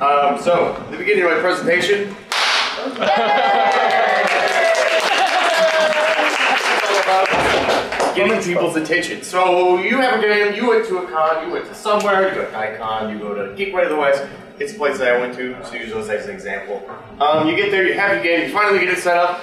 So, at the beginning of my presentation, getting people's attention. So, you have a game, you went to a con, you went to somewhere, you go to Icon, you go to Geekway to the West. It's a place that I went to, so use those as an example. You get there, you have your game, you finally get it set up.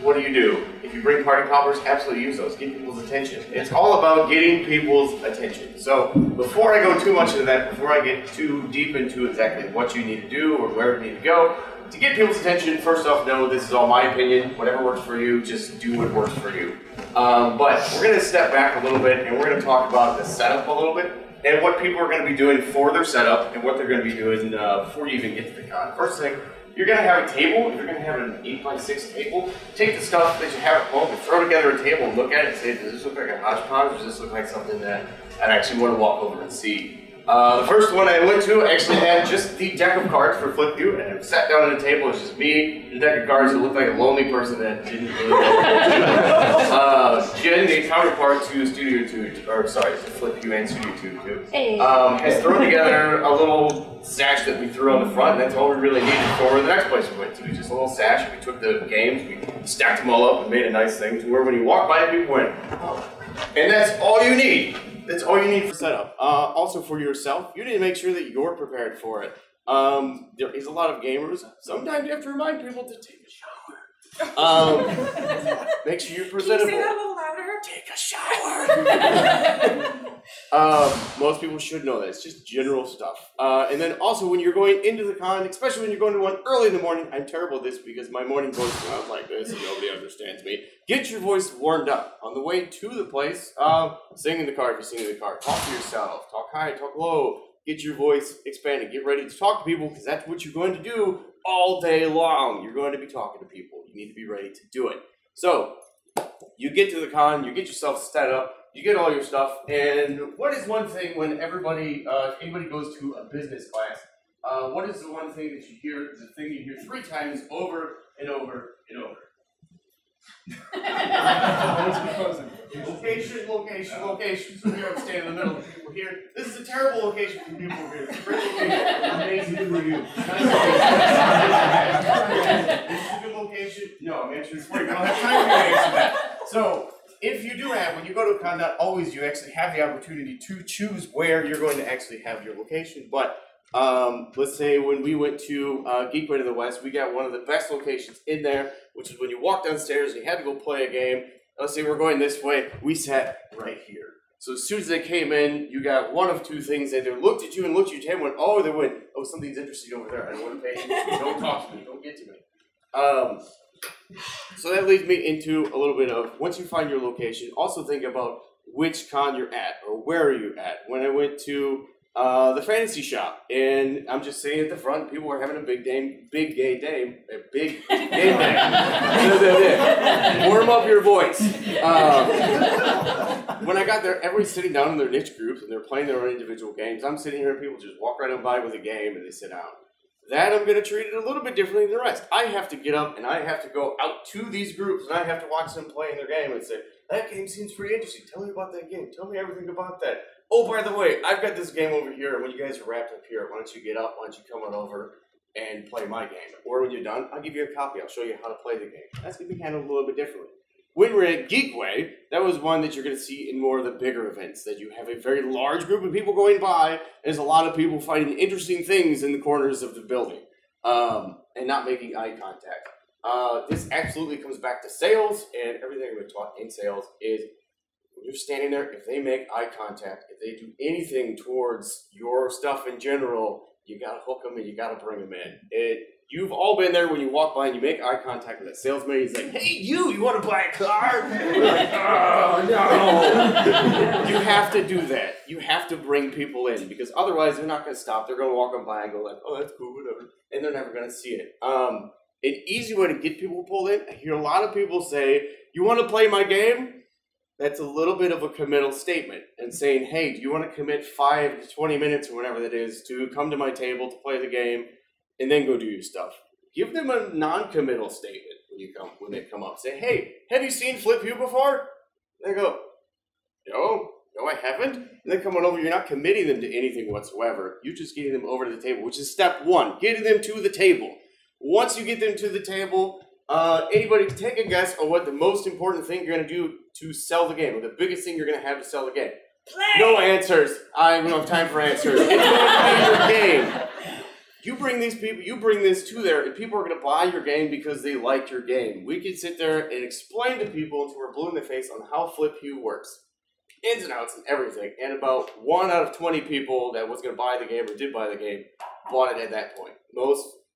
What do? If you bring party poppers, absolutely use those. Get people's attention. It's all about getting people's attention. So before I go too much into that, before I get too deep into exactly what you need to do or where you need to go, to get people's attention, first off, no, this is all my opinion. Whatever works for you, just do what works for you. But we're going to step back a little bit and we're going to talk about the setup a little bit and what people are going to be doing for their setup and what they're going to be doing before you even get to the con. First thing, you're going to have a table. If you're going to have an 8x6 table, take the stuff that you have at home and throw together a table and look at it and say, does this look like a hodgepodge or does this look like something that I'd actually want to walk over and see? The first one I went to actually had just the deck of cards for Flip You, and I sat down at a table. It was just me, and a deck of cards that looked like a lonely person that didn't really know. Jen, the counterpart to Studio 2, or sorry, Flip You and Studio 2 too, has thrown together a little sash that we threw on the front, and that's all we really needed for the next place we went to. Just a little sash. We took the games, we stacked them all up, and made a nice thing to where when you walk by it, people went, oh. And that's all you need. That's all you need for setup. Also for yourself, you need to make sure that you're prepared for it. There is a lot of gamers. Sometimes you have to remind people to take a shower. Make sure you're presentable. Can you say that a little louder? Take a shower. Most people should know that. It's just general stuff. And then also when you're going into the con, especially when you're going to one early in the morning, I'm terrible at this because my morning voice sounds like this and nobody understands me. Get your voice warmed up. On the way to the place, sing in the car if you're singing in the car. Talk to yourself. Talk high, talk low. Get your voice expanded. Get ready to talk to people because that's what you're going to do all day long. You're going to be talking to people. You need to be ready to do it. So, you get to the con, you get yourself set up, you get all your stuff, and what is one thing when everybody, if anybody goes to a business class, what is the one thing that you hear, the thing you hear 3 times over and over and over? Location, location, location. So here I'm standing in the middle of people here. This is a terrible location for people here. It's a great location. Amazing for you. This is a good location. No, I'm answering this for you. I don't have time for you to answer that. So, if you do have, when you go to a con, not always you actually have the opportunity to choose where you're going to actually have your location. But let's say when we went to Geekway to the West, we got one of the best locations in there, which is when you walk downstairs and you had to go play a game. Let's say we're going this way, we sat right here. So as soon as they came in, you got one of 2 things. They either looked at you and looked at your table and went, oh, they went, oh, something's interesting over there. I don't want to pay attention. Don't talk to me. Don't get to me. So that leads me into a little bit of, once you find your location, also think about which con you're at or where are you at. When I went to the fantasy shop, and I'm just sitting at the front, people were having a big game day. Warm up your voice. When I got there, everybody's sitting down in their niche groups and they're playing their own individual games. I'm sitting here and people just walk right on by with a game and they sit down. That I'm going to treat it a little bit differently than the rest. I have to get up and I have to go out to these groups and I have to watch them playing their game and say, that game seems pretty interesting. Tell me about that game. Tell me everything about that. Oh, by the way, I've got this game over here. When you guys are wrapped up here, why don't you get up? Why don't you come on over and play my game? Or when you're done, I'll give you a copy. I'll show you how to play the game. That's going to be handled a little bit differently. When we're at Geekway, that was one that you're going to see in more of the bigger events, that you have a very large group of people going by. There's a lot of people finding interesting things in the corners of the building and not making eye contact. This absolutely comes back to sales, and everything we've taught in sales is when you're standing there, if they make eye contact, if they do anything towards your stuff in general, you got to hook them and you got to bring them in. You've all been there when you walk by and you make eye contact with that salesman. He's like, hey, you want to buy a car? And we're like, oh, no. You have to do that. You have to bring people in because otherwise they're not going to stop. They're going to walk on by and go like, oh, that's cool, whatever. And they're never going to see it. An easy way to get people pulled in, I hear a lot of people say, you want to play my game? That's a little bit of a committal statement and saying, hey, do you want to commit 5 to 20 minutes or whatever that is to come to my table to play the game and then go do your stuff? Give them a non-committal statement when they come up. Say, hey, have you seen Flip You before? They go, no. no, I haven't. And then coming over, you're not committing them to anything whatsoever. You're just getting them over to the table, which is step one, getting them to the table. Once you get them to the table, anybody can take a guess on what the most important thing you're going to do to sell the game, or the biggest thing you're going to have to sell the game. Play! No answers. I don't have time for answers. It's going to be your game. You bring these people, you bring this to there, and people are going to buy your game because they like your game. We can sit there and explain to people until we're blue in the face on how Flip Hue works. Ins and outs and everything. And about 1 out of 20 people that was going to buy the game or did buy the game bought it at that point.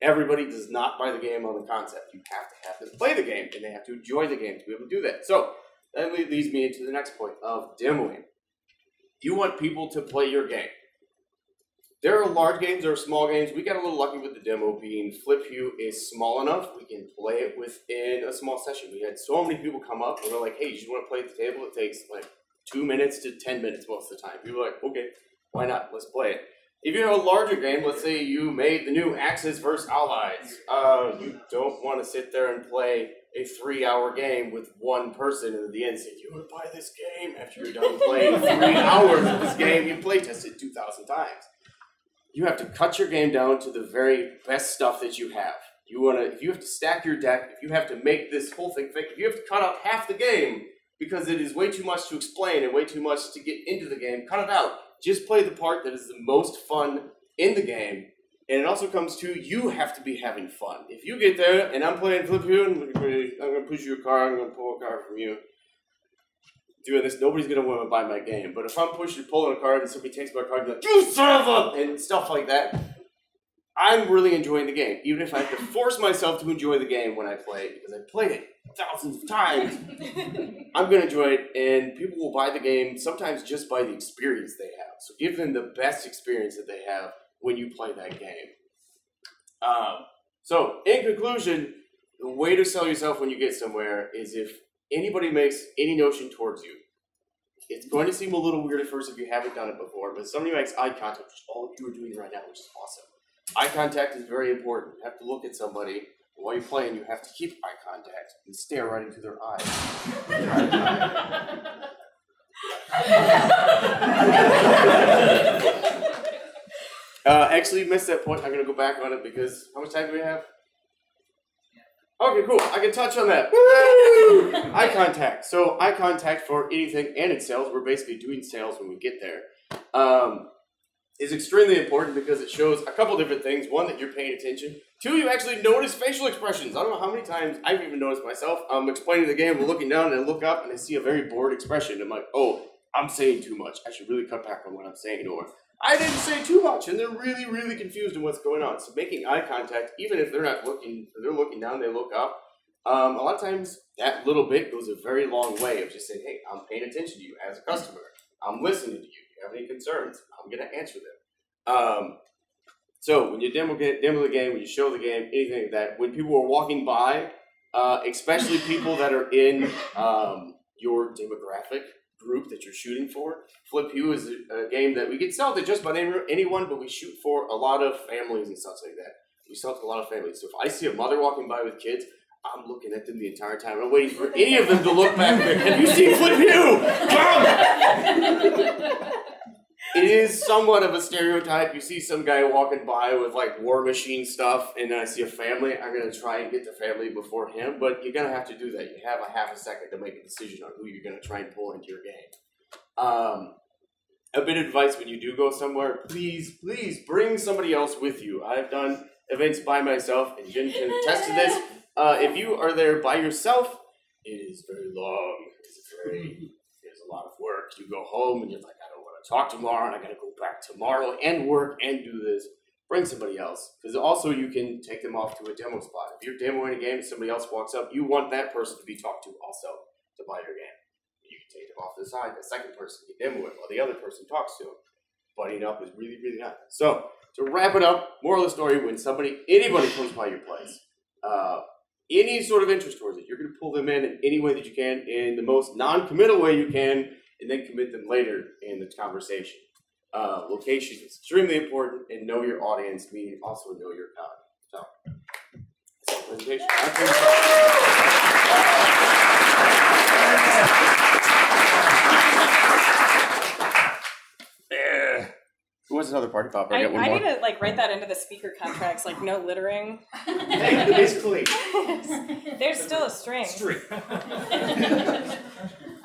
Everybody does not buy the game on the concept. You have to have them play the game, and they have to enjoy the game to be able to do that. So, that leads me into the next point of demoing. You want people to play your game. There are large games, there are small games. We got a little lucky with the demo being Flip Hue is small enough. We can play it within a small session. We had so many people come up and we're like, hey, you just want to play at the table? It takes like 2 minutes to 10 minutes most of the time. People are like, okay, why not? Let's play it. If you have a larger game, let's say you made the new Axis vs. Allies. You don't want to sit there and play a 3-hour game with one person and at the end say, you want to buy this game? After you're done playing 3 hours of this game, you play tested 2,000 times. You have to cut your game down to the very best stuff that you have. If you have to stack your deck, if you have to make this whole thing fake, if you have to cut out half the game because it is way too much to explain and way too much to get into the game, cut it out. Just play the part that is the most fun in the game. And it also comes to, you have to be having fun. If you get there and I'm playing Flip Hue, and I'm going to push you a card, I'm going to pull a card from you. Doing this, nobody's going to want to buy my game. But if I'm pulling a card and somebody takes my card and like, you son of a, and stuff like that, I'm really enjoying the game. Even if I have to force myself to enjoy the game when I play it, because I've played it thousands of times, I'm going to enjoy it, and people will buy the game sometimes just by the experience they have. So give them the best experience that they have when you play that game. So, in conclusion, the way to sell yourself when you get somewhere is if anybody makes any notion towards you. It's going to seem a little weird at first if you haven't done it before, but if somebody makes eye contact, which all of you are doing right now, which is awesome. Eye contact is very important. You have to look at somebody, and while you're playing, you have to keep eye contact and stare right into their eyes. Actually, you missed that point. I'm going to go back on it because how much time do we have? Okay, cool. I can touch on that. Woo! Eye contact. So eye contact for anything and in sales, we're basically doing sales when we get there, is extremely important because it shows a couple different things. One, that you're paying attention. Two, you actually notice facial expressions. I don't know how many times I've even noticed myself. I'm explaining the game, I'm looking down and I look up and I see a very bored expression. I'm like, oh, I'm saying too much. I should really cut back on what I'm saying, or I didn't say too much, and they're really, really confused in what's going on. So making eye contact, even if they're not looking, or they're looking down, they look up. A lot of times, that little bit goes a very long way of just saying, hey, I'm paying attention to you as a customer. I'm listening to you. If you have any concerns, I'm going to answer them. So when you demo the game, when you show the game, anything like that, when people are walking by, especially people that are in your demographic group that you're shooting for. Flip Hue is a game that we can sell to just about anyone, but we shoot for a lot of families and stuff like that. We sell to a lot of families. So if I see a mother walking by with kids, I'm looking at them the entire time. I'm waiting for any of them to look back and have you seen Flip Hue? Come! It is somewhat of a stereotype. You see some guy walking by with like War Machine stuff, and then I see a family. I'm going to try and get the family before him, but you're going to have to do that. You have a half a second to make a decision on who you're going to try and pull into your game. A bit of advice when you do go somewhere, please bring somebody else with you. I've done events by myself, and Jen can attest to this. If you are there by yourself, it is very long. There's a lot of work. You go home and you're like, I don't want to talk tomorrow, and I got to go back tomorrow and work and do this. Bring somebody else, because also you can take them off to a demo spot. If you're demoing a game and somebody else walks up, you want that person to be talked to also to buy your game. You can take them off to the side. The second person you demo it while the other person talks to them. Buddying up is really, really nice. So to wrap it up, moral of the story: when anybody comes by your place, any sort of interest towards it, you're going to pull them in any way that you can, in the most non-committal way you can, and then commit them later in the conversation. Location is extremely important, and know your audience, meaning also know your crowd. So, that's the presentation. another party popper. I get one I more. need to like write that into the speaker contracts, like no littering. Hey, basically. There's still a string.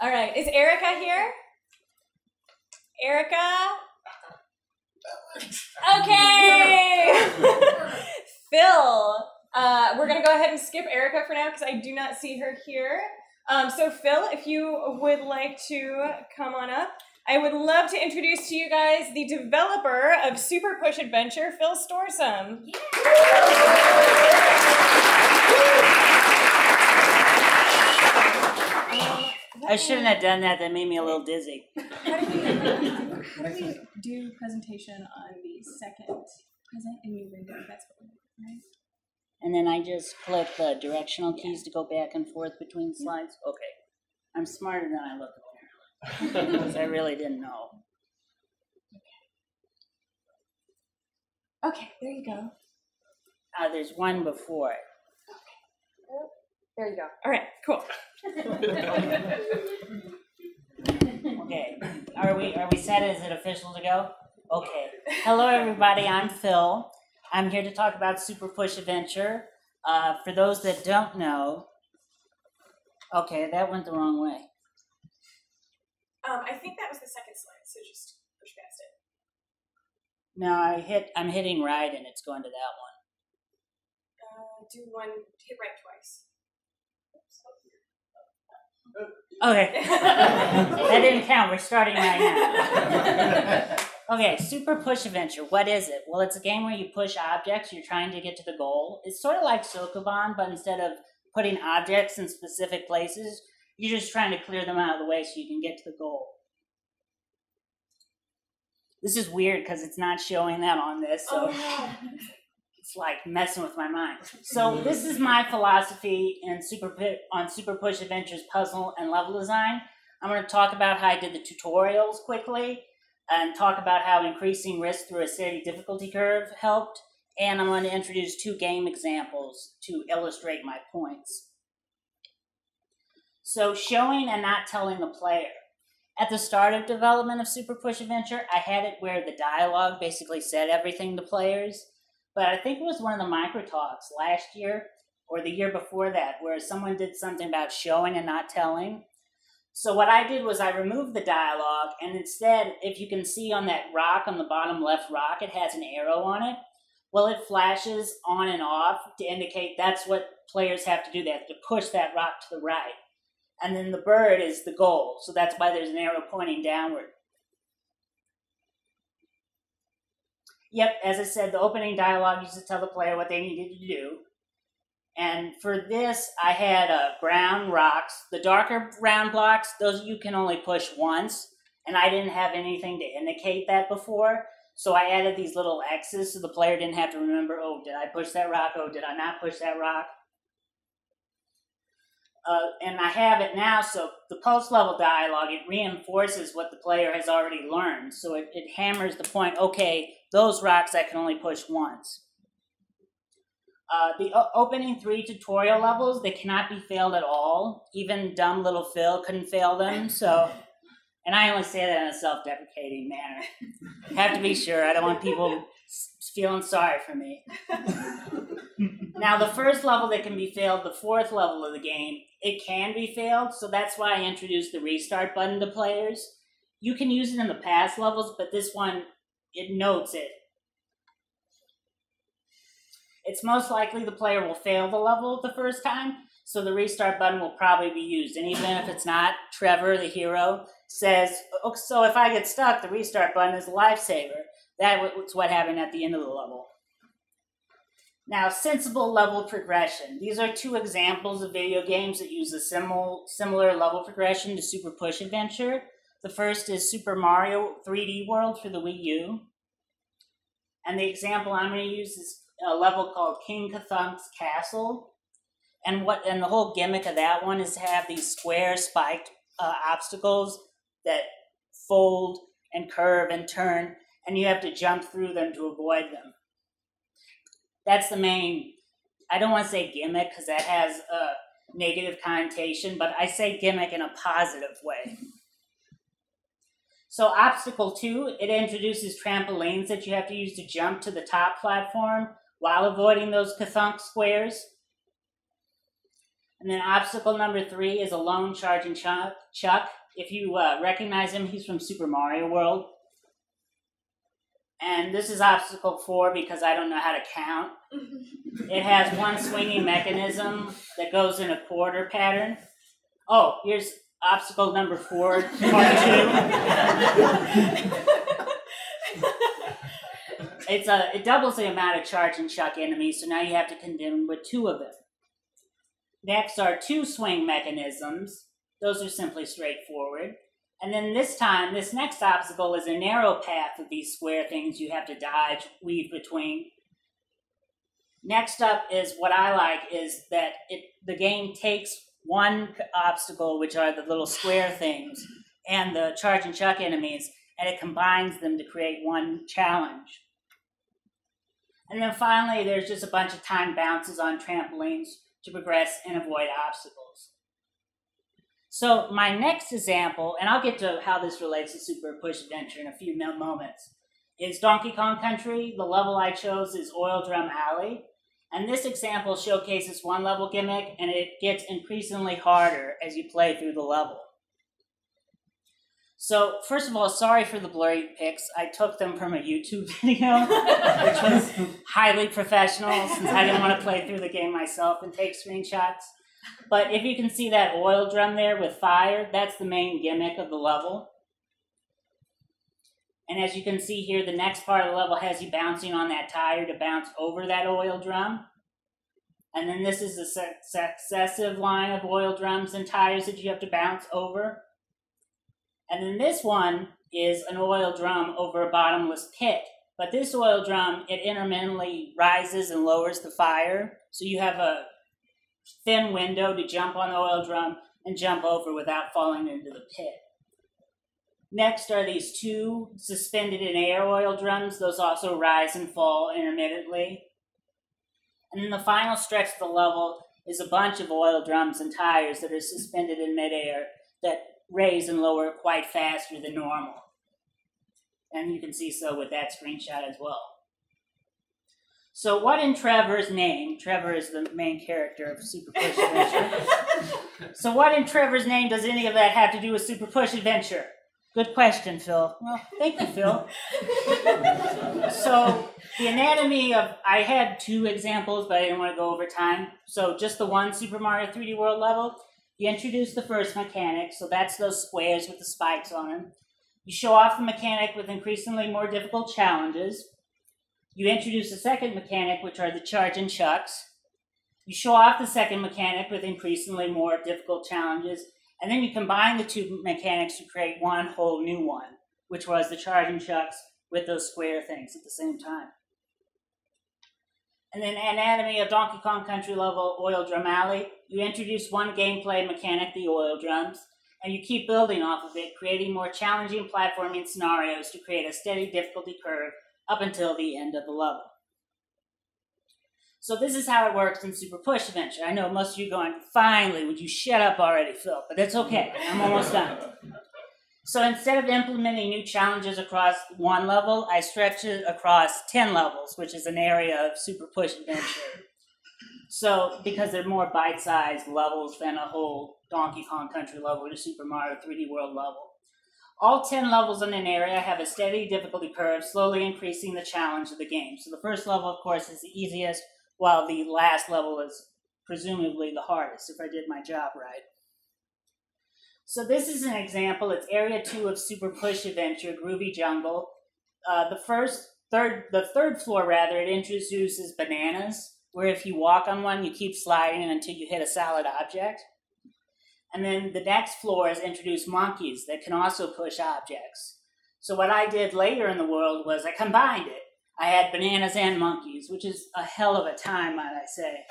All right, is Erica here? Erica? Okay! Phil, we're gonna go ahead and skip Erica for now because I do not see her here. So Phil, if you would like to come on up, I would love to introduce to you guys the developer of Super Push Adventure, Phil Storsum. Yeah. I shouldn't have done that. That made me a little dizzy. How do we do presentation on the second present in new window? That's what we do, right? And then I just click the directional keys to go back and forth between slides. Okay. I'm smarter than I look, apparently. Because I really didn't know. Okay, there you go. There's one before it. There you go. All right, cool. Okay. Are we set? Is it official to go? Okay. Hello, everybody. I'm Phil. I'm here to talk about Super Push Adventure. For those that don't know, okay, that went the wrong way. I think that was the second slide, so just push past it. No, I'm hitting right and it's going to that one. Hit right twice. Okay. That didn't count. We're starting right now. Okay, Super Push Adventure. What is it? Well, it's a game where you push objects. You're trying to get to the goal. It's sort of like Sokoban, but instead of putting objects in specific places, you're just trying to clear them out of the way so you can get to the goal. This is weird because it's not showing that on this, so it's like messing with my mind. So this is my philosophy in Super Push Adventure's puzzle and level design. I'm going to talk about how I did the tutorials quickly, and talk about how increasing risk through a steady difficulty curve helped, and I'm going to introduce 2 game examples to illustrate my points. So showing and not telling the player. At the start of development of Super Push Adventure, I had it where the dialogue basically said everything to players, but I think it was one of the Microtalks last year or the year before that where someone did something about showing and not telling. So what I did was I removed the dialogue, and instead, if you can see on that rock, on the bottom left rock, it has an arrow on it. Well, it flashes on and off to indicate that's what players have to do. They have to push that rock to the right. And then the bird is the goal, so that's why there's an arrow pointing downward. Yep, as I said, the opening dialogue used to tell the player what they needed to do. And for this, I had brown rocks. The darker brown blocks, those you can only push once, and I didn't have anything to indicate that before. So I added these little X's so the player didn't have to remember, oh, did I push that rock? Oh, did I not push that rock? And I have it now, so the post-level dialogue, it reinforces what the player has already learned. So it hammers the point, okay, those rocks I can only push once. The opening 3 tutorial levels, they cannot be failed at all. Even dumb little Phil couldn't fail them, so... And I only say that in a self-deprecating manner. Have to be sure, I don't want people feeling sorry for me. Now, the first level that can be failed, the 4th level of the game, it can be failed, so that's why I introduced the restart button to players. You can use it in the past levels, but this one, it notes it. It's most likely the player will fail the level the first time, so the restart button will probably be used. And even if it's not, Trevor, the hero, says, oh, so if I get stuck, the restart button is a lifesaver. That's what happened at the end of the level. Now, sensible level progression. These are 2 examples of video games that use a similar level progression to Super Push Adventure. The first is Super Mario 3D World for the Wii U. And the example I'm going to use is a level called King Cthunk's Castle. And the whole gimmick of that one is to have these square spiked obstacles that fold and curve and turn, and you have to jump through them to avoid them. That's the main, I don't want to say gimmick because that has a negative connotation, but I say gimmick in a positive way. So obstacle 2, it introduces trampolines that you have to use to jump to the top platform while avoiding those kathunk squares. And then obstacle number 3 is a lone charging Chuck. If you recognize him, he's from Super Mario World. And this is obstacle 4 because I don't know how to count. It has one swinging mechanism that goes in a quarter pattern. Oh, here's obstacle number 4, part 2. It doubles the amount of charge and chuck enemies, so now you have to contend with 2 of them. Next are 2 swing mechanisms. Those are simply straightforward. And then this next obstacle is a narrow path of these square things you have to dodge, weave between. Next up is what I like is that the game takes one obstacle, which are the little square things, and the charge and chuck enemies, and it combines them to create one challenge. And then finally, there's just a bunch of time bounces on trampolines to progress and avoid obstacles. So my next example, and I'll get to how this relates to Super Push Adventure in a few moments, is Donkey Kong Country. The level I chose is Oil Drum Alley. And this example showcases one level gimmick, and it gets increasingly harder as you play through the level. So, first of all, sorry for the blurry pics. I took them from a YouTube video, which was highly professional, since I didn't want to play through the game myself and take screenshots. But if you can see that oil drum there with fire, that's the main gimmick of the level. And as you can see here, the next part of the level has you bouncing on that tire to bounce over that oil drum. And then this is a successive line of oil drums and tires that you have to bounce over. And then this one is an oil drum over a bottomless pit. But this oil drum, it intermittently rises and lowers the fire. So you have a thin window to jump on the oil drum and jump over without falling into the pit. Next are these 2 suspended in air oil drums. Those also rise and fall intermittently. And then the final stretch of the level is a bunch of oil drums and tires that are suspended in midair that raise and lower quite faster than normal. And you can see so with that screenshot as well. So what in Trevor's name, Trevor is the main character of Super Push Adventure. So what in Trevor's name does any of that have to do with Super Push Adventure? Good question, Phil. Well, thank you, Phil. So the anatomy of, I had 2 examples, but I didn't want to go over time. So just the one Super Mario 3D World level, you introduce the first mechanic, so that's those squares with the spikes on them. You show off the mechanic with increasingly more difficult challenges. You introduce a second mechanic, which are the charge and chucks. You show off the second mechanic with increasingly more difficult challenges. And then you combine the 2 mechanics to create one whole new one, which was the charge and chucks with those square things at the same time. And then anatomy of Donkey Kong Country level Oil Drum Alley, you introduce one gameplay mechanic, the oil drums, and you keep building off of it, creating more challenging platforming scenarios to create a steady difficulty curve up until the end of the level. So this is how it works in Super Push Adventure. I know most of you are going, finally, would you shut up already, Phil? But that's okay, I'm almost done. So instead of implementing new challenges across one level, I stretch it across 10 levels, which is an area of Super Push Adventure. So, because they're more bite-sized levels than a whole Donkey Kong Country level or Super Mario 3D World level. All 10 levels in an area have a steady difficulty curve, slowly increasing the challenge of the game. So the first level, of course, is the easiest, while the last level is presumably the hardest, if I did my job right. So this is an example. It's Area 2 of Super Push Adventure, Groovy Jungle. The third floor, it introduces bananas, where if you walk on one, you keep sliding until you hit a solid object. And then the next floor is introduce monkeys that can also push objects. So what I did later in the world was I combined it. I had bananas and monkeys, which is a hell of a time, might I say.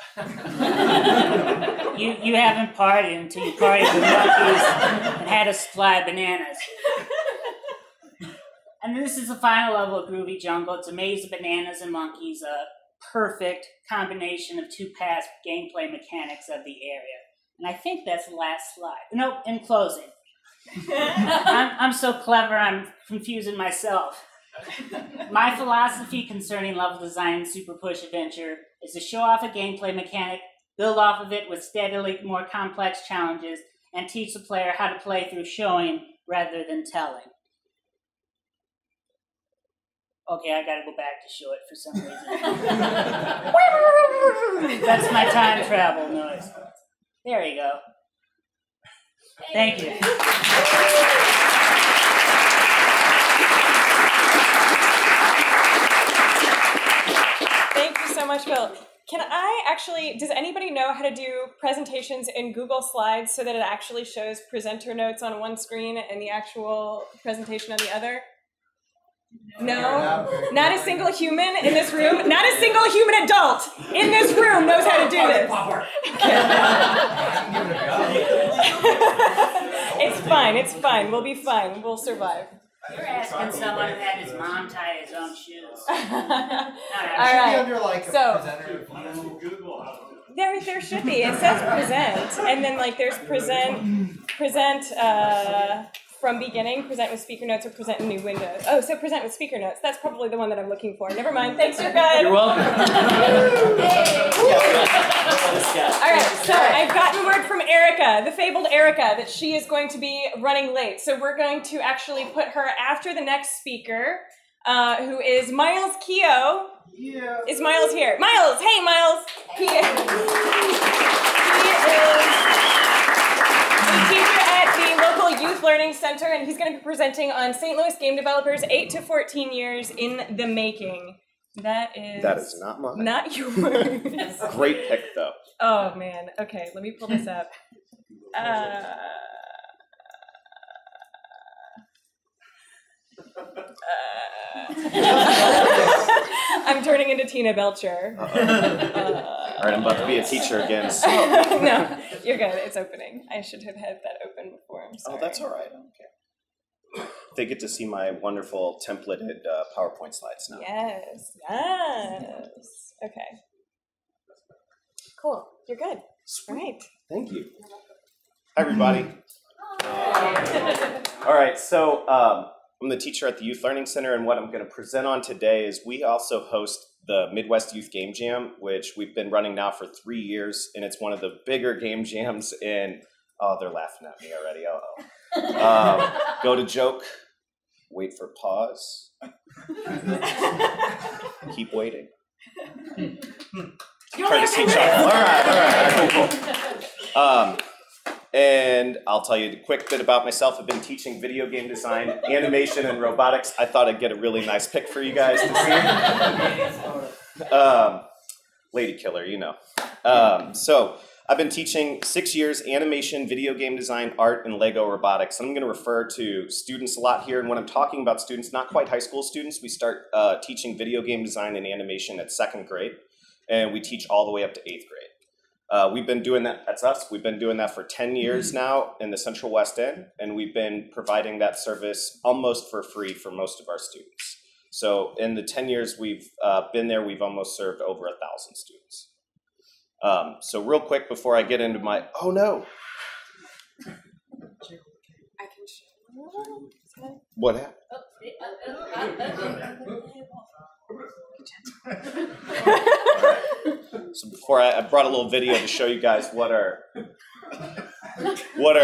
you haven't partied until you partied with monkeys and had a supply of bananas. And this is the final level of Groovy Jungle. It's a maze of bananas and monkeys, a perfect combination of 2 past gameplay mechanics of the area. And I think that's the last slide. Nope, in closing. I'm so clever, I'm confusing myself. My philosophy concerning level design and Super Push Adventure is to show off a gameplay mechanic, build off of it with steadily more complex challenges, and teach the player how to play through showing rather than telling. Okay, I gotta go back to show it for some reason. That's my time travel noise. There you go. Thank you. Thank you so much, Phil. Can I actually, does anybody know how to do presentations in Google Slides so that it actually shows presenter notes on one screen and the actual presentation on the other? No? Not a single human in this room, not a single human adult in this room knows how to do this. It's fine, we'll be fine, we'll survive. You're asking someone who had his mom tie his own shoes. All right, so there should be. It says present, and then like there's present from beginning, present with speaker notes, or present in new windows. Oh, so present with speaker notes. That's probably the one that I'm looking for. Never mind. Thanks, you're good. You're welcome. All right, so I've gotten word from Erica, the fabled Erica, that she is going to be running late. So we're going to actually put her after the next speaker, who is Miles Keogh. Yeah. Is Miles here? Miles! Hey, Miles! He is a teacher at the local youth learning center, and he's going to be presenting on St. Louis game developers 8 to 14 years in the making. That is not mine. Not yours. Great pick, though. Oh, man. Okay, let me pull this up. I'm turning into Tina Belcher. All right, I'm about to be a teacher again. So. No, you're good. It's opening. I should have had that open before. I'm sorry. Oh, that's all right. Okay. They get to see my wonderful templated PowerPoint slides now. Yes. Okay. Cool. You're good. All right. Thank you. Hi, everybody. All right, so I'm the teacher at the Youth Learning Center, and what I'm going to present on today is we also host the Midwest Youth Game Jam, which we've been running now for 3 years, and it's one of the bigger game jams in, oh, they're laughing at me already, go to joke, wait for pause, keep waiting. Try to see chuckle. All right, cool. And I'll tell you a quick bit about myself. I've been teaching video game design, animation, and robotics. I thought I'd get a really nice pic for you guys to see. Lady killer, you know. So I've been teaching 6 years animation, video game design, art, and Lego robotics. I'm going to refer to students a lot here. And when I'm talking about students, not quite high school students, we start teaching video game design and animation at 2nd grade. And we teach all the way up to 8th grade. We've been doing that, that's us, we've been doing that for 10 years now in the Central West End, and we've been providing that service almost for free for most of our students. So in the 10 years we've been there, we've almost served over 1,000 students. So real quick before I get into my, oh no. I can show. What happened? So before I brought a little video to show you guys what our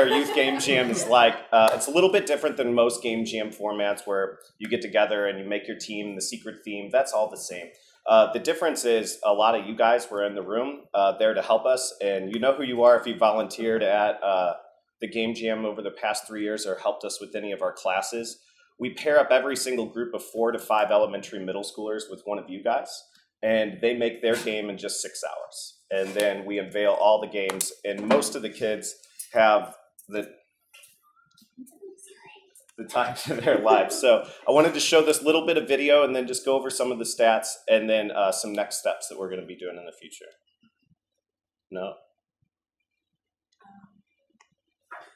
youth game jam is like. It's a little bit different than most game jam formats where you get together and you make your team, the secret theme, that's all the same. The difference is a lot of you guys were in the room there to help us, and you know who you are if you volunteered at the game jam over the past 3 years or helped us with any of our classes. We pair up every single group of 4 to 5 elementary middle schoolers with one of you guys, and they make their game in just 6 hours. And then we unveil all the games, and most of the kids have the time to their lives. So I wanted to show this little bit of video and then just go over some of the stats and then some next steps that we're going to be doing in the future. No?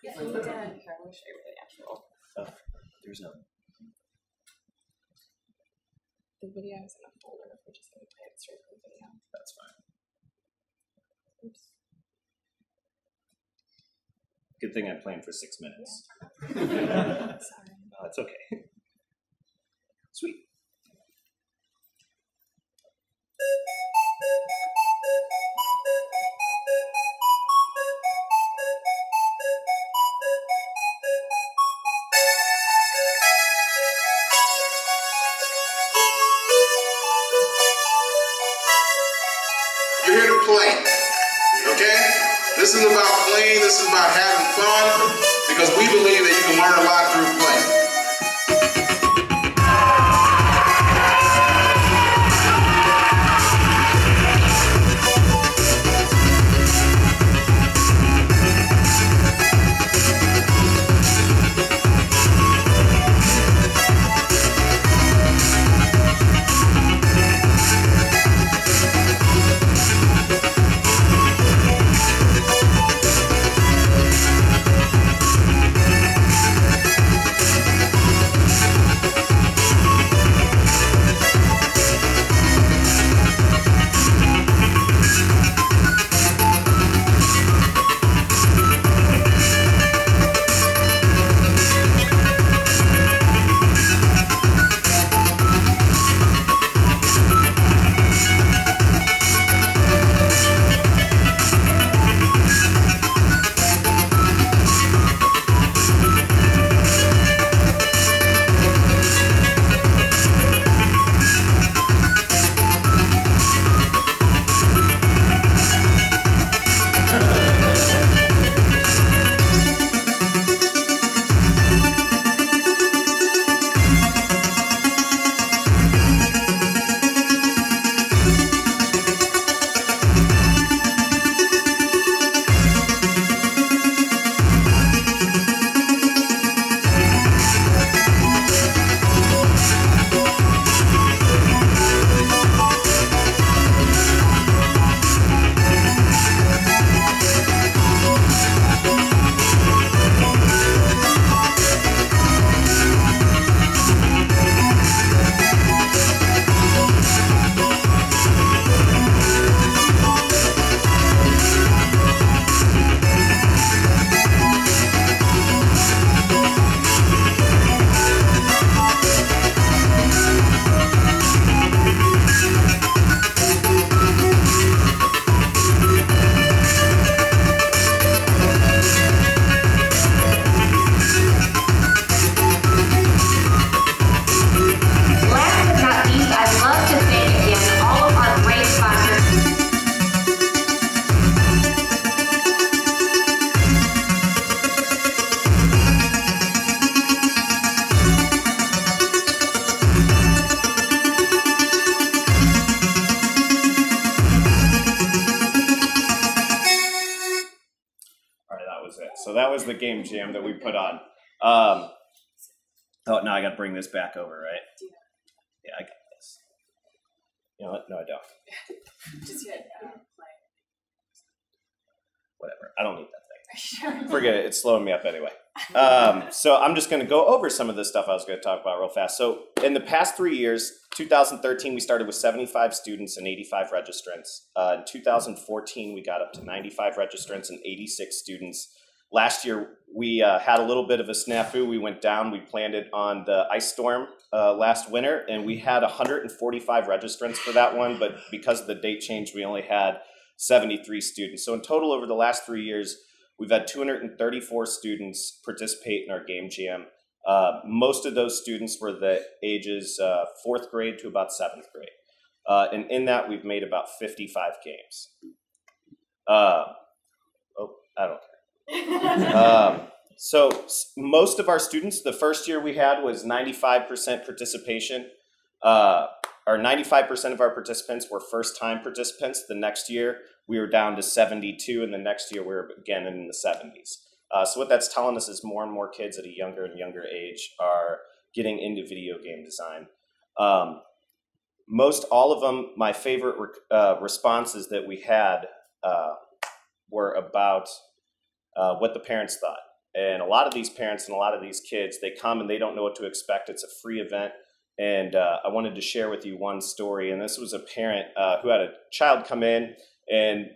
Yeah, here, I'm going to show you the actual. There's no. The video is in a folder. We're just going to play it straight from the video. That's fine. Oops. Good thing I planned for 6 minutes. Sorry. Oh, it's okay. Sweet. You're here to play, okay? This is about playing, this is about having fun, because we believe that you can learn a lot through play. So that was the game jam that we put on. Oh, now I got to bring this back over, right? Yeah, I got this. You know what? No, I don't. Just hit play. Whatever. I don't need that thing. Forget it. It's slowing me up anyway. So I'm just going to go over some of the stuff I was going to talk about real fast. So in the past 3 years, 2013, we started with 75 students and 85 registrants. In 2014, we got up to 95 registrants and 86 students. Last year, we had a little bit of a snafu. We went down. We planned it on the ice storm last winter, and we had 145 registrants for that one. But because of the date change, we only had 73 students. So in total, over the last 3 years, we've had 234 students participate in our game jam. Most of those students were the ages 4th grade to about 7th grade. And in that, we've made about 55 games. I don't care. So most of our students, the first year we had was 95% participation. Or 95% of our participants were first-time participants. The next year, we were down to 72, and the next year we were again in the 70s. So what that's telling us is more and more kids at a younger and younger age are getting into video game design. Most all of them, my favorite responses that we had were about what the parents thought. And a lot of these parents and a lot of these kids, they come and they don't know what to expect. It's a free event. And I wanted to share with you one story. And this was a parent who had a child come in, and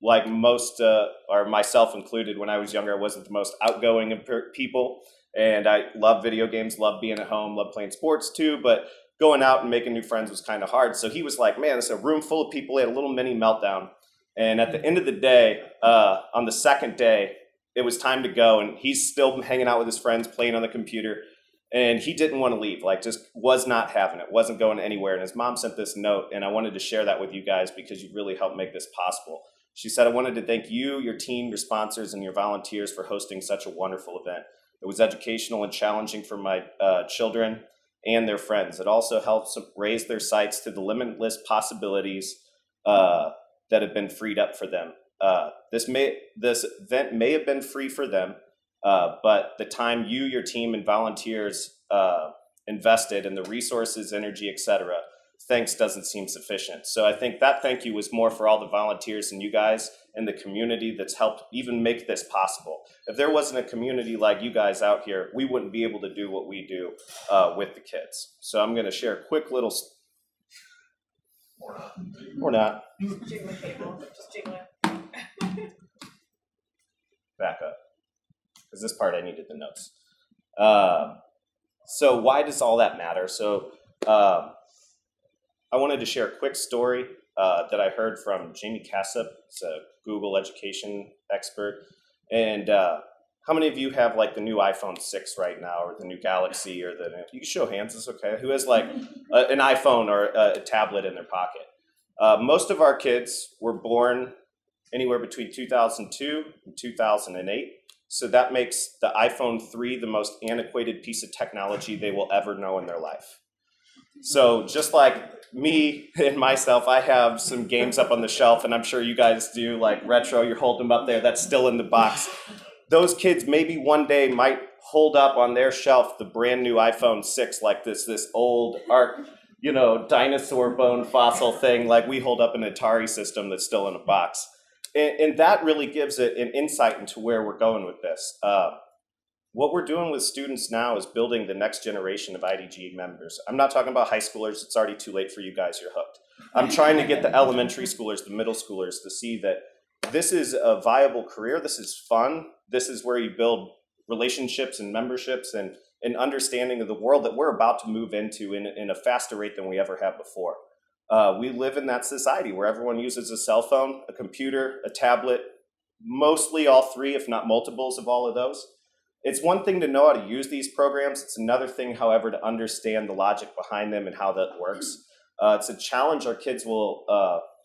like most, or myself included, when I was younger, I wasn't the most outgoing of people. And I love video games, love being at home, love playing sports too, but going out and making new friends was kind of hard. So he was like, man, it's a room full of people. He had a little mini meltdown. And at the end of the day, on the second day, it was time to go. And he's still hanging out with his friends, playing on the computer. And he didn't want to leave, like just was not having it, wasn't going anywhere. And his mom sent this note, and I wanted to share that with you guys because you really helped make this possible. She said, I wanted to thank you, your team, your sponsors, and your volunteers for hosting such a wonderful event. It was educational and challenging for my children and their friends. It also helps raise their sights to the limitless possibilities that have been freed up for them. This event may have been free for them, but the time you, your team, and volunteers invested in the resources, energy, etc., thanks doesn't seem sufficient. So I think that thank you was more for all the volunteers and you guys and the community that's helped even make this possible. If there wasn't a community like you guys out here, we wouldn't be able to do what we do with the kids. So I'm going to share a quick little... Or not. Jiggling cable, just jiggling. Back up, because this part I needed the notes. So why does all that matter? So I wanted to share a quick story that I heard from Jamie Cassup. It's a Google education expert. And how many of you have like the new iPhone 6 right now, or the new Galaxy, or you can show hands, it's okay. Who has like an iPhone or a tablet in their pocket? Most of our kids were born anywhere between 2002 and 2008. So that makes the iPhone 3 the most antiquated piece of technology they will ever know in their life. So just like me and myself, I have some games up on the shelf, and I'm sure you guys do, like retro, you're holding them up there, that's still in the box. Those kids maybe one day might hold up on their shelf the brand new iPhone 6, like this old dinosaur bone fossil thing, like we hold up an Atari system that's still in a box. And that really gives it an insight into where we're going with this. What we're doing with students now is building the next generation of IDG members. I'm not talking about high schoolers. It's already too late for you guys. You're hooked. I'm trying to get the elementary schoolers, the middle schoolers, to see that this is a viable career. This is fun. This is where you build relationships and memberships and an understanding of the world that we're about to move into in a faster rate than we ever have before. We live in that society where everyone uses a cell phone, a computer, a tablet, mostly all three, if not multiples of all of those. It's one thing to know how to use these programs. It's another thing, however, to understand the logic behind them and how that works. It's a challenge our kids will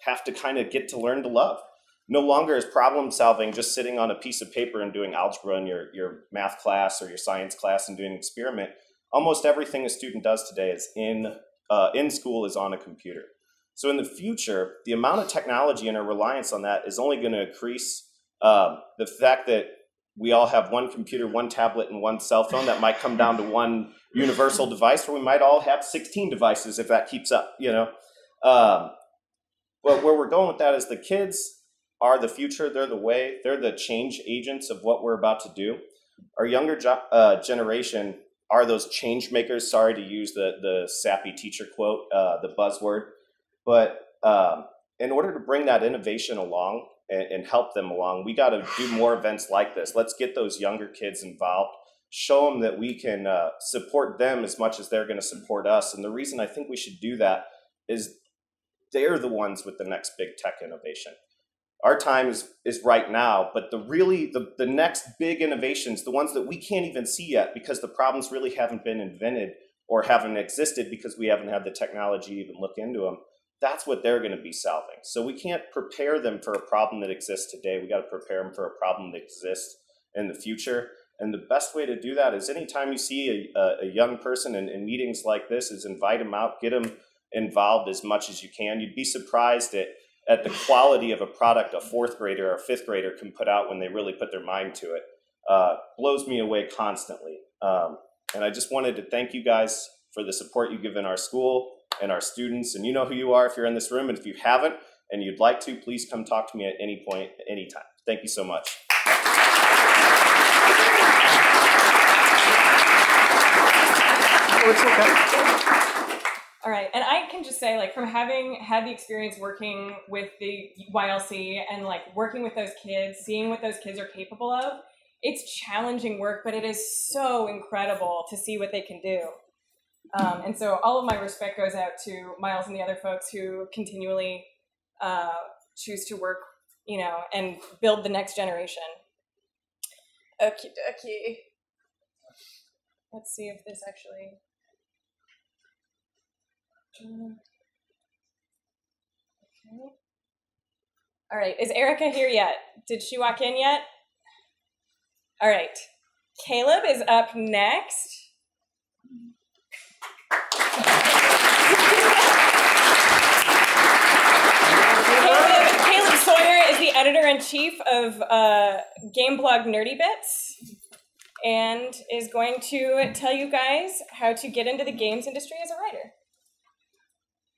have to kind of get to learn to love. No longer is problem solving just sitting on a piece of paper and doing algebra in your math class or your science class and doing an experiment. Almost everything a student does today is in school is on a computer. So in the future, the amount of technology and our reliance on that is only going to increase. The fact that we all have one computer, one tablet, and one cell phone, that might come down to one universal device, or we might all have 16 devices if that keeps up, But where we're going with that is the kids are the future. They're the way. They're the change agents of what we're about to do. Our younger generation are those change makers. Sorry to use the sappy teacher quote, the buzzword. But in order to bring that innovation along and help them along, we got to do more events like this. Let's get those younger kids involved, show them that we can support them as much as they're going to support us. And the reason I think we should do that is they're the ones with the next big tech innovation. Our time is right now, but the next big innovations, the ones that we can't even see yet because the problems really haven't been invented or haven't existed because we haven't had the technology to even look into them, that's what they're going to be solving. So we can't prepare them for a problem that exists today. We got to prepare them for a problem that exists in the future. And the best way to do that is anytime you see a young person in meetings like this is invite them out, get them involved as much as you can. You'd be surprised at the quality of a product a fourth grader or a fifth grader can put out when they really put their mind to it. Blows me away constantly. And I just wanted to thank you guys for the support you give in our school and our students. And you know who you are if you're in this room. And if you haven't and you'd like to, please come talk to me at any point, anytime. Thank you so much. All right, and I can just say, like, from having had the experience working with the YLC and like working with those kids, seeing what those kids are capable of, it's challenging work, but it is so incredible to see what they can do. And so all of my respect goes out to Miles and the other folks who continually choose to work, you know, and build the next generation. Okie dokie. Let's see if this actually... Okay. All right, is Erica here yet? Did she walk in yet? All right, Caleb is up next. Caleb Sawyer is the editor-in-chief of game blog Nerdy Bits and is going to tell you guys how to get into the games industry as a writer.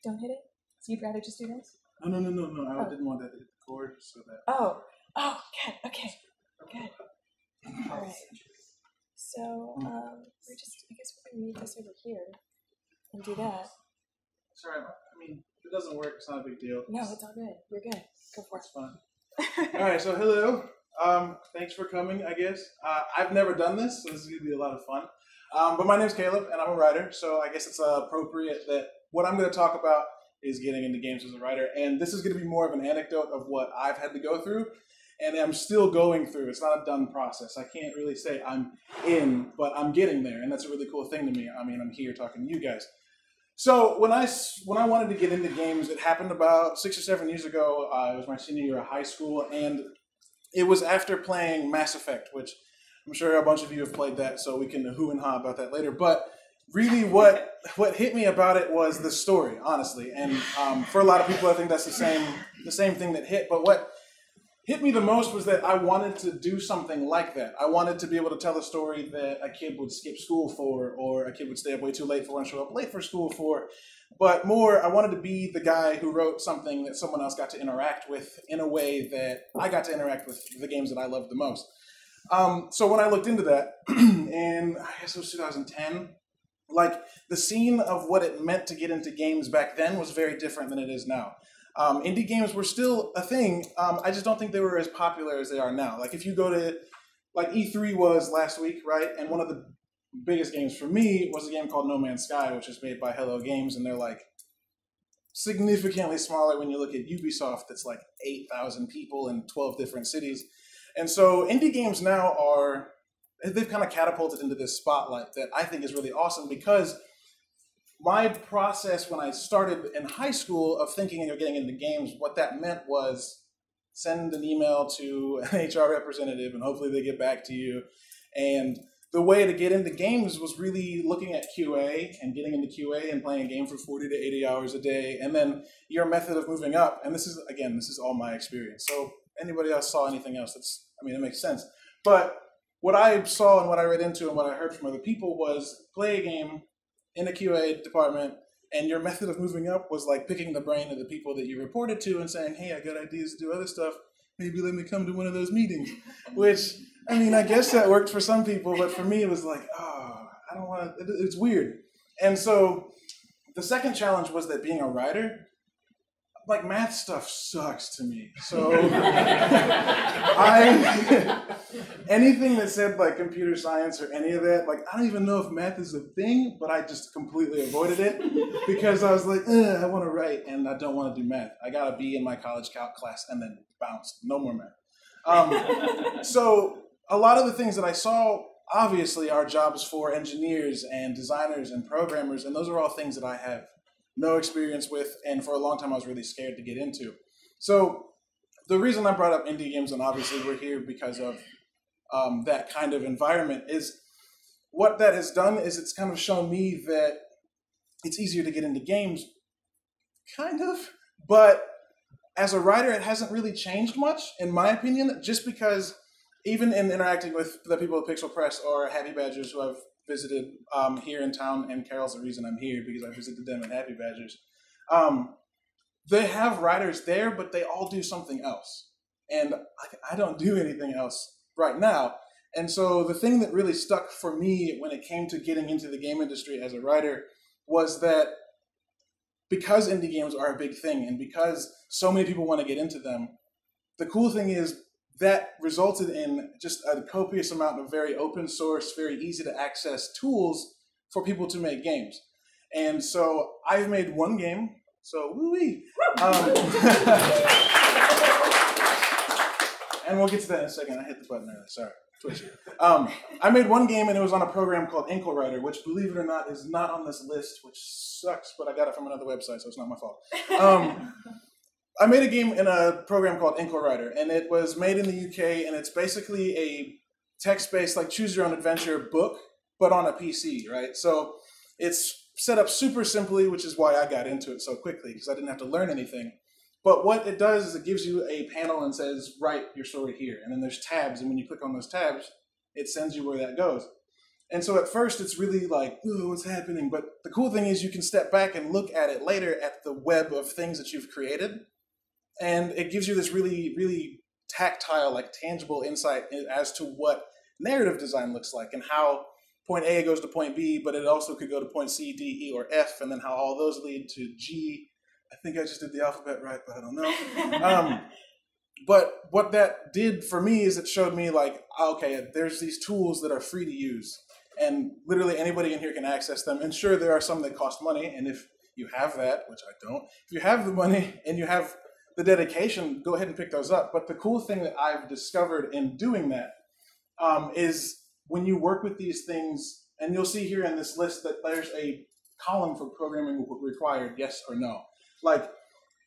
Don't hit it? So you'd rather just do this? No. I didn't want that to hit the cord so that... Oh, good, okay, good. All right. So, I guess we're gonna move this over here and do that. Sorry, I mean, if it doesn't work, it's not a big deal. No, it's all good. You're good. Go for it. It's fun. All right, so hello. Thanks for coming, I guess. I've never done this, so this is going to be a lot of fun. But my name's Caleb, and I'm a writer, so I guess it's appropriate that what I'm going to talk about is getting into games as a writer. And this is going to be more of an anecdote of what I've had to go through, and I'm still going through. It's not a done process. I can't really say I'm in, but I'm getting there, and that's a really cool thing to me. I mean, I'm here talking to you guys. So when I wanted to get into games, it happened about 6 or 7 years ago. It was my senior year of high school, and it was after playing Mass Effect, which I'm sure a bunch of you have played that, so we can hoo and ha about that later. But really what hit me about it was the story, honestly. And for a lot of people, I think that's the same thing that hit. But what hit me the most was that I wanted to do something like that. I wanted to be able to tell a story that a kid would skip school for, or a kid would stay up way too late for and show up late for school for. But more, I wanted to be the guy who wrote something that someone else got to interact with in a way that I got to interact with the games that I loved the most. So when I looked into that, and I guess it was 2010, like the scene of what it meant to get into games back then was very different than it is now. Indie games were still a thing. I just don't think they were as popular as they are now. Like if you go to, like E3 was last week, right? And one of the biggest games for me was a game called No Man's Sky, which is made by Hello Games, and they're like significantly smaller when you look at Ubisoft. That's like 8,000 people in 12 different cities. And so indie games now they've kind of catapulted into this spotlight that I think is really awesome, because my process when I started in high school of thinking of getting into games, what that meant was send an email to an HR representative and hopefully they get back to you. And the way to get into games was really looking at QA and getting into QA and playing a game for 40 to 80 hours a day. And then your method of moving up, and this is all my experience. So anybody else saw anything else, it makes sense. But what I saw and what I read into and what I heard from other people was play a game in a QA department, and your method of moving up was like picking the brain of the people that you reported to and saying, hey, I got ideas to do other stuff. Maybe let me come to one of those meetings. Which, I guess that worked for some people, but for me it was like, I don't want to, it's weird. And so the second challenge was that being a writer, like math stuff sucks to me. So anything that said like computer science or any of that, like I don't even know if math is a thing, but I just completely avoided it because I was like, I want to write and I don't want to do math. I got to be in my college calc class and then bounce. No more math. So a lot of the things that I saw obviously are jobs for engineers and designers and programmers, and those are all things that I have no experience with, and for a long time I was really scared to get into. So the reason I brought up indie games, and obviously we're here because of that kind of environment, is what that has done is it's kind of shown me that it's easier to get into games, kind of, but as a writer it hasn't really changed much, in my opinion, just because even in interacting with the people at Pixel Press or Happy Badgers who I've visited here in town, and Carol's the reason I'm here because I visited them at Happy Badgers. They have writers there, but they all do something else. And I don't do anything else right now. And so the thing that really stuck for me when it came to getting into the game industry as a writer was that because indie games are a big thing and because so many people want to get into them, the cool thing is that resulted in just a copious amount of very open source, very easy to access tools for people to make games. And so I've made one game, so woo-wee. And we'll get to that in a second. I hit the button earlier, sorry. Twitch. I made one game and it was on a program called Writer, which, believe it or not, is not on this list, which sucks, but I got it from another website, so it's not my fault. I made a game in a program called Writer, and it was made in the UK, and it's basically a text-based, like, choose-your-own-adventure book, but on a PC, right? So it's set up super simply, which is why I got into it so quickly, because I didn't have to learn anything. But what it does is it gives you a panel and says, write your story here. And then there's tabs, and when you click on those tabs, it sends you where that goes. And so at first, it's really like, ooh, what's happening? But the cool thing is you can step back and look at it later at the web of things that you've created. And it gives you this really, really tactile, like tangible insight as to what narrative design looks like and how point A goes to point B, but it also could go to point C, D, E, or F, and then how all those lead to G. I think I just did the alphabet right, but I don't know. But what that did for me is it showed me like, okay, there's these tools that are free to use, and literally anybody in here can access them. And sure, there are some that cost money, and if you have that, which I don't, if you have the money and you have the dedication, go ahead and pick those up. But the cool thing that I've discovered in doing that is when you work with these things, and you'll see here in this list that there's a column for programming required, yes or no. Like,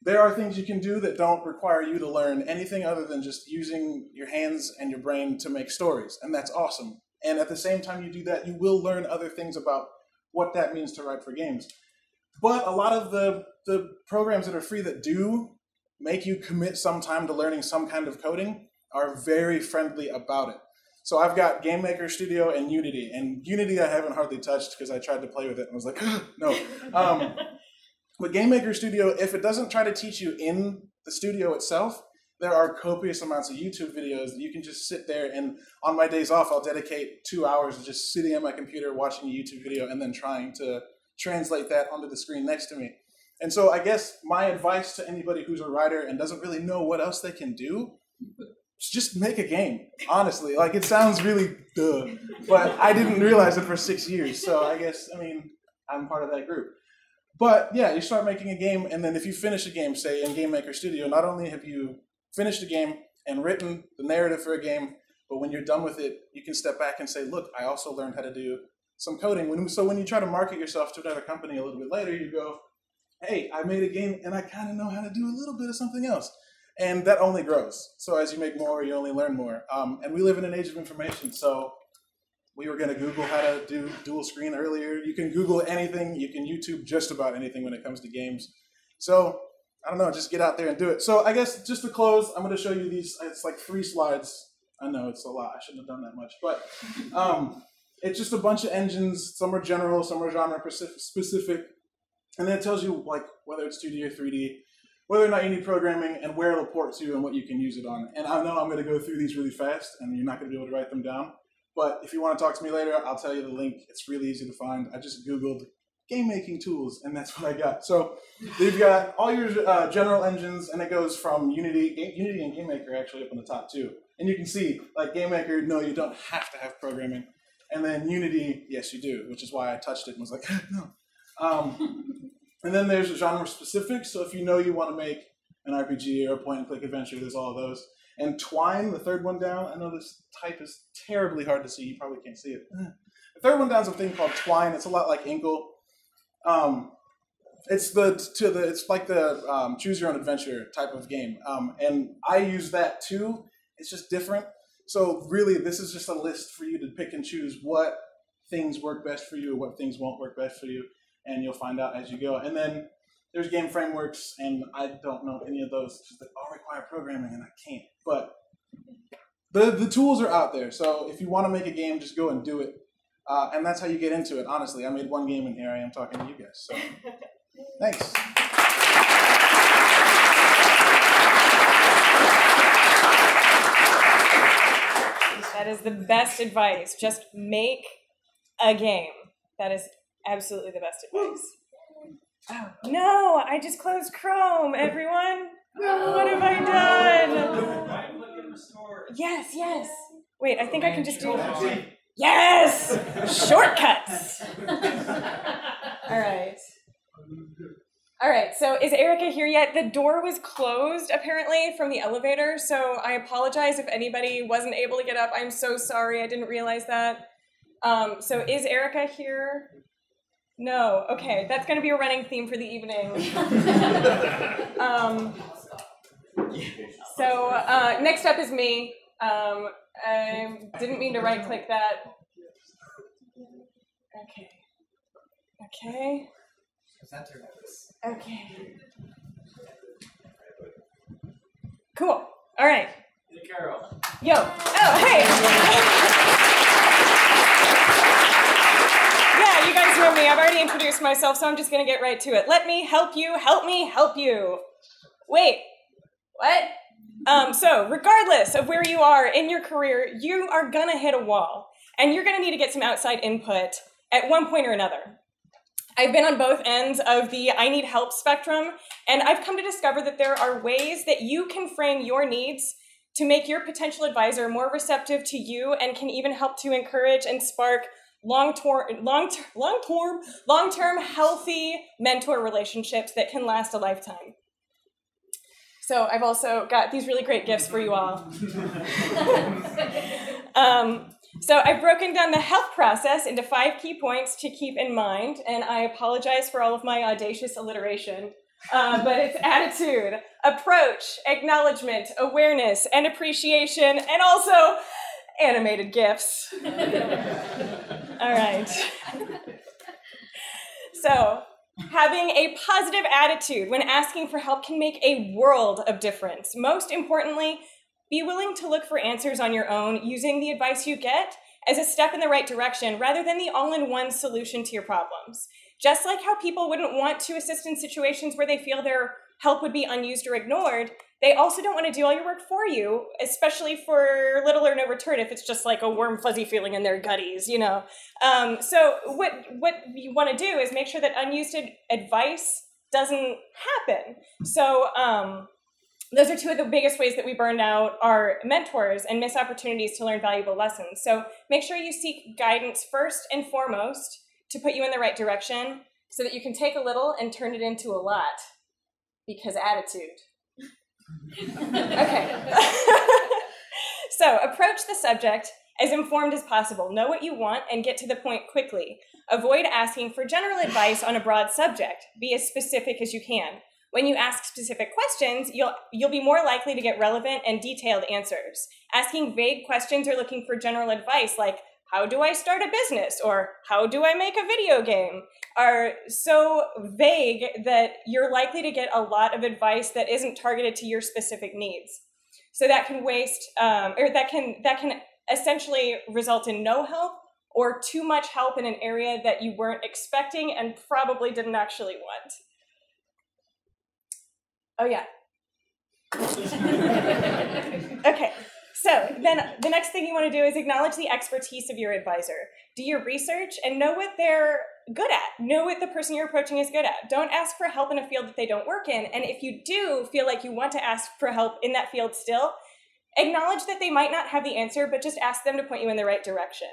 there are things you can do that don't require you to learn anything other than just using your hands and your brain to make stories, and that's awesome. And at the same time you do that, you will learn other things about what that means to write for games. But a lot of the programs that are free that do make you commit some time to learning some kind of coding are very friendly about it. So I've got Game Maker Studio and Unity. And Unity I haven't hardly touched because I tried to play with it and was like, no. But Game Maker Studio, if it doesn't try to teach you in the studio itself, there are copious amounts of YouTube videos that you can just sit there, and on my days off, I'll dedicate 2 hours to just sitting at my computer watching a YouTube video and then trying to translate that onto the screen next to me. And so I guess my advice to anybody who's a writer and doesn't really know what else they can do, just make a game, honestly. Like, it sounds really duh, but I didn't realize it for 6 years. So I guess, I mean, I'm part of that group. But yeah, you start making a game, and then if you finish a game, say in Game Maker Studio, not only have you finished a game and written the narrative for a game, but when you're done with it, you can step back and say, look, I also learned how to do some coding. So when you try to market yourself to another company a little bit later, you go, hey, I made a game and I kind of know how to do a little bit of something else. And that only grows. So as you make more, you only learn more. And we live in an age of information, so we were going to Google how to do dual screen earlier. You can Google anything. You can YouTube just about anything when it comes to games. So, I don't know, just get out there and do it. So I guess just to close, I'm going to show you these. It's like 3 slides. I know it's a lot. I shouldn't have done that much. But it's just a bunch of engines. Some are general, some are genre specific. And then it tells you like whether it's 2D or 3D, whether or not you need programming, and where it'll port to and what you can use it on. And I know I'm going to go through these really fast, and you're not going to be able to write them down. But if you want to talk to me later, I'll tell you the link. It's really easy to find. I just Googled game making tools, and that's what I got. So you've got all your general engines, and it goes from Unity and Game Maker actually up on the top too. And you can see, like Game Maker, no, you don't have to have programming. And then Unity, yes, you do, which is why I touched it and was like, no. And then there's genre specific. So if you know you want to make an RPG or a point-and-click adventure, there's all of those. And Twine, the third one down, I know this type is terribly hard to see. You probably can't see it. The third one down is a thing called Twine. It's a lot like Inkle. It's like the choose your own adventure type of game. And I use that too. It's just different. So really, this is just a list for you to pick and choose what things work best for you, what things won't work best for you, and you'll find out as you go. And then there's game frameworks, and I don't know any of those because they all require programming, and I can't. But the tools are out there. So if you want to make a game, just go and do it. And that's how you get into it, honestly. I made one game, and here I am talking to you guys. So thanks. That is the best advice. Just make a game. That is absolutely the best advice. Oh, no, I just closed Chrome, everyone. What have I done? Yes, yes. Wait, I think I can just do it. Yes! Shortcuts! All right, so is Erica here yet? The door was closed, apparently, from the elevator, so I apologize if anybody wasn't able to get up. I'm so sorry, I didn't realize that. So is Erica here? No, okay, that's gonna be a running theme for the evening. Next up is me. I didn't mean to right-click that. Okay. Cool. All right. Hey, Carol. Yo. Oh, hey. Yeah, you guys know me. I've already introduced myself, so I'm just going to get right to it. Let me help you. Help me help you. Wait. What? So regardless of where you are in your career, you are going to hit a wall, and you're going to need to get some outside input at one point or another. I've been on both ends of the I need help spectrum, and I've come to discover that there are ways that you can frame your needs to make your potential advisor more receptive to you and can even help to encourage and spark long-term, healthy mentor relationships that can last a lifetime. So I've also got these really great gifts for you all. So I've broken down the help process into 5 key points to keep in mind, and I apologize for all of my audacious alliteration, but it's attitude, approach, acknowledgement, awareness, and appreciation, and also animated GIFs. All right. So having a positive attitude when asking for help can make a world of difference. Most importantly, be willing to look for answers on your own, using the advice you get as a step in the right direction rather than the all-in-one solution to your problems. Just like how people wouldn't want to assist in situations where they feel their help would be unused or ignored, they also don't want to do all your work for you, especially for little or no return if it's just like a warm, fuzzy feeling in their gutties, you know. So what you want to do is make sure that unused advice doesn't happen. So those are 2 of the biggest ways that we burn out our mentors and miss opportunities to learn valuable lessons. So make sure you seek guidance first and foremost to put you in the right direction so that you can take a little and turn it into a lot, because attitude. Okay. So approach the subject as informed as possible. Know what you want and get to the point quickly. Avoid asking for general advice on a broad subject. Be as specific as you can. When you ask specific questions, you'll be more likely to get relevant and detailed answers. Asking vague questions or looking for general advice like, how do I start a business? Or how do I make a video game? Are so vague that you're likely to get a lot of advice that isn't targeted to your specific needs. So that can waste, or that can essentially result in no help or too much help in an area that you weren't expecting and probably didn't actually want. Oh yeah. Okay, so then the next thing you want to do is acknowledge the expertise of your advisor. Do your research and know what they're good at. Know what the person you're approaching is good at. Don't ask for help in a field that they don't work in. And if you do feel like you want to ask for help in that field still, acknowledge that they might not have the answer, but just ask them to point you in the right direction.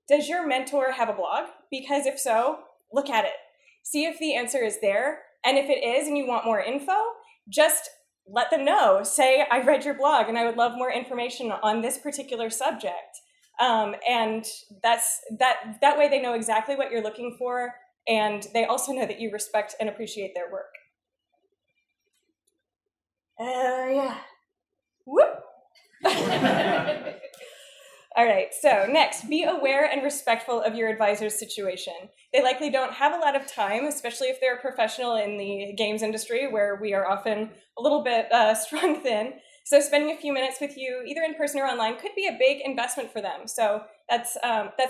Does your mentor have a blog? Because if so, look at it. See if the answer is there. And if it is and you want more info, just let them know. Say, I read your blog and I would love more information on this particular subject. And that way they know exactly what you're looking for, and they also know that you respect and appreciate their work. Yeah. Whoop. All right, so next, be aware and respectful of your advisor's situation. They likely don't have a lot of time, especially if they're a professional in the games industry, where we are often a little bit strung thin. So spending a few minutes with you, either in person or online, could be a big investment for them. So that's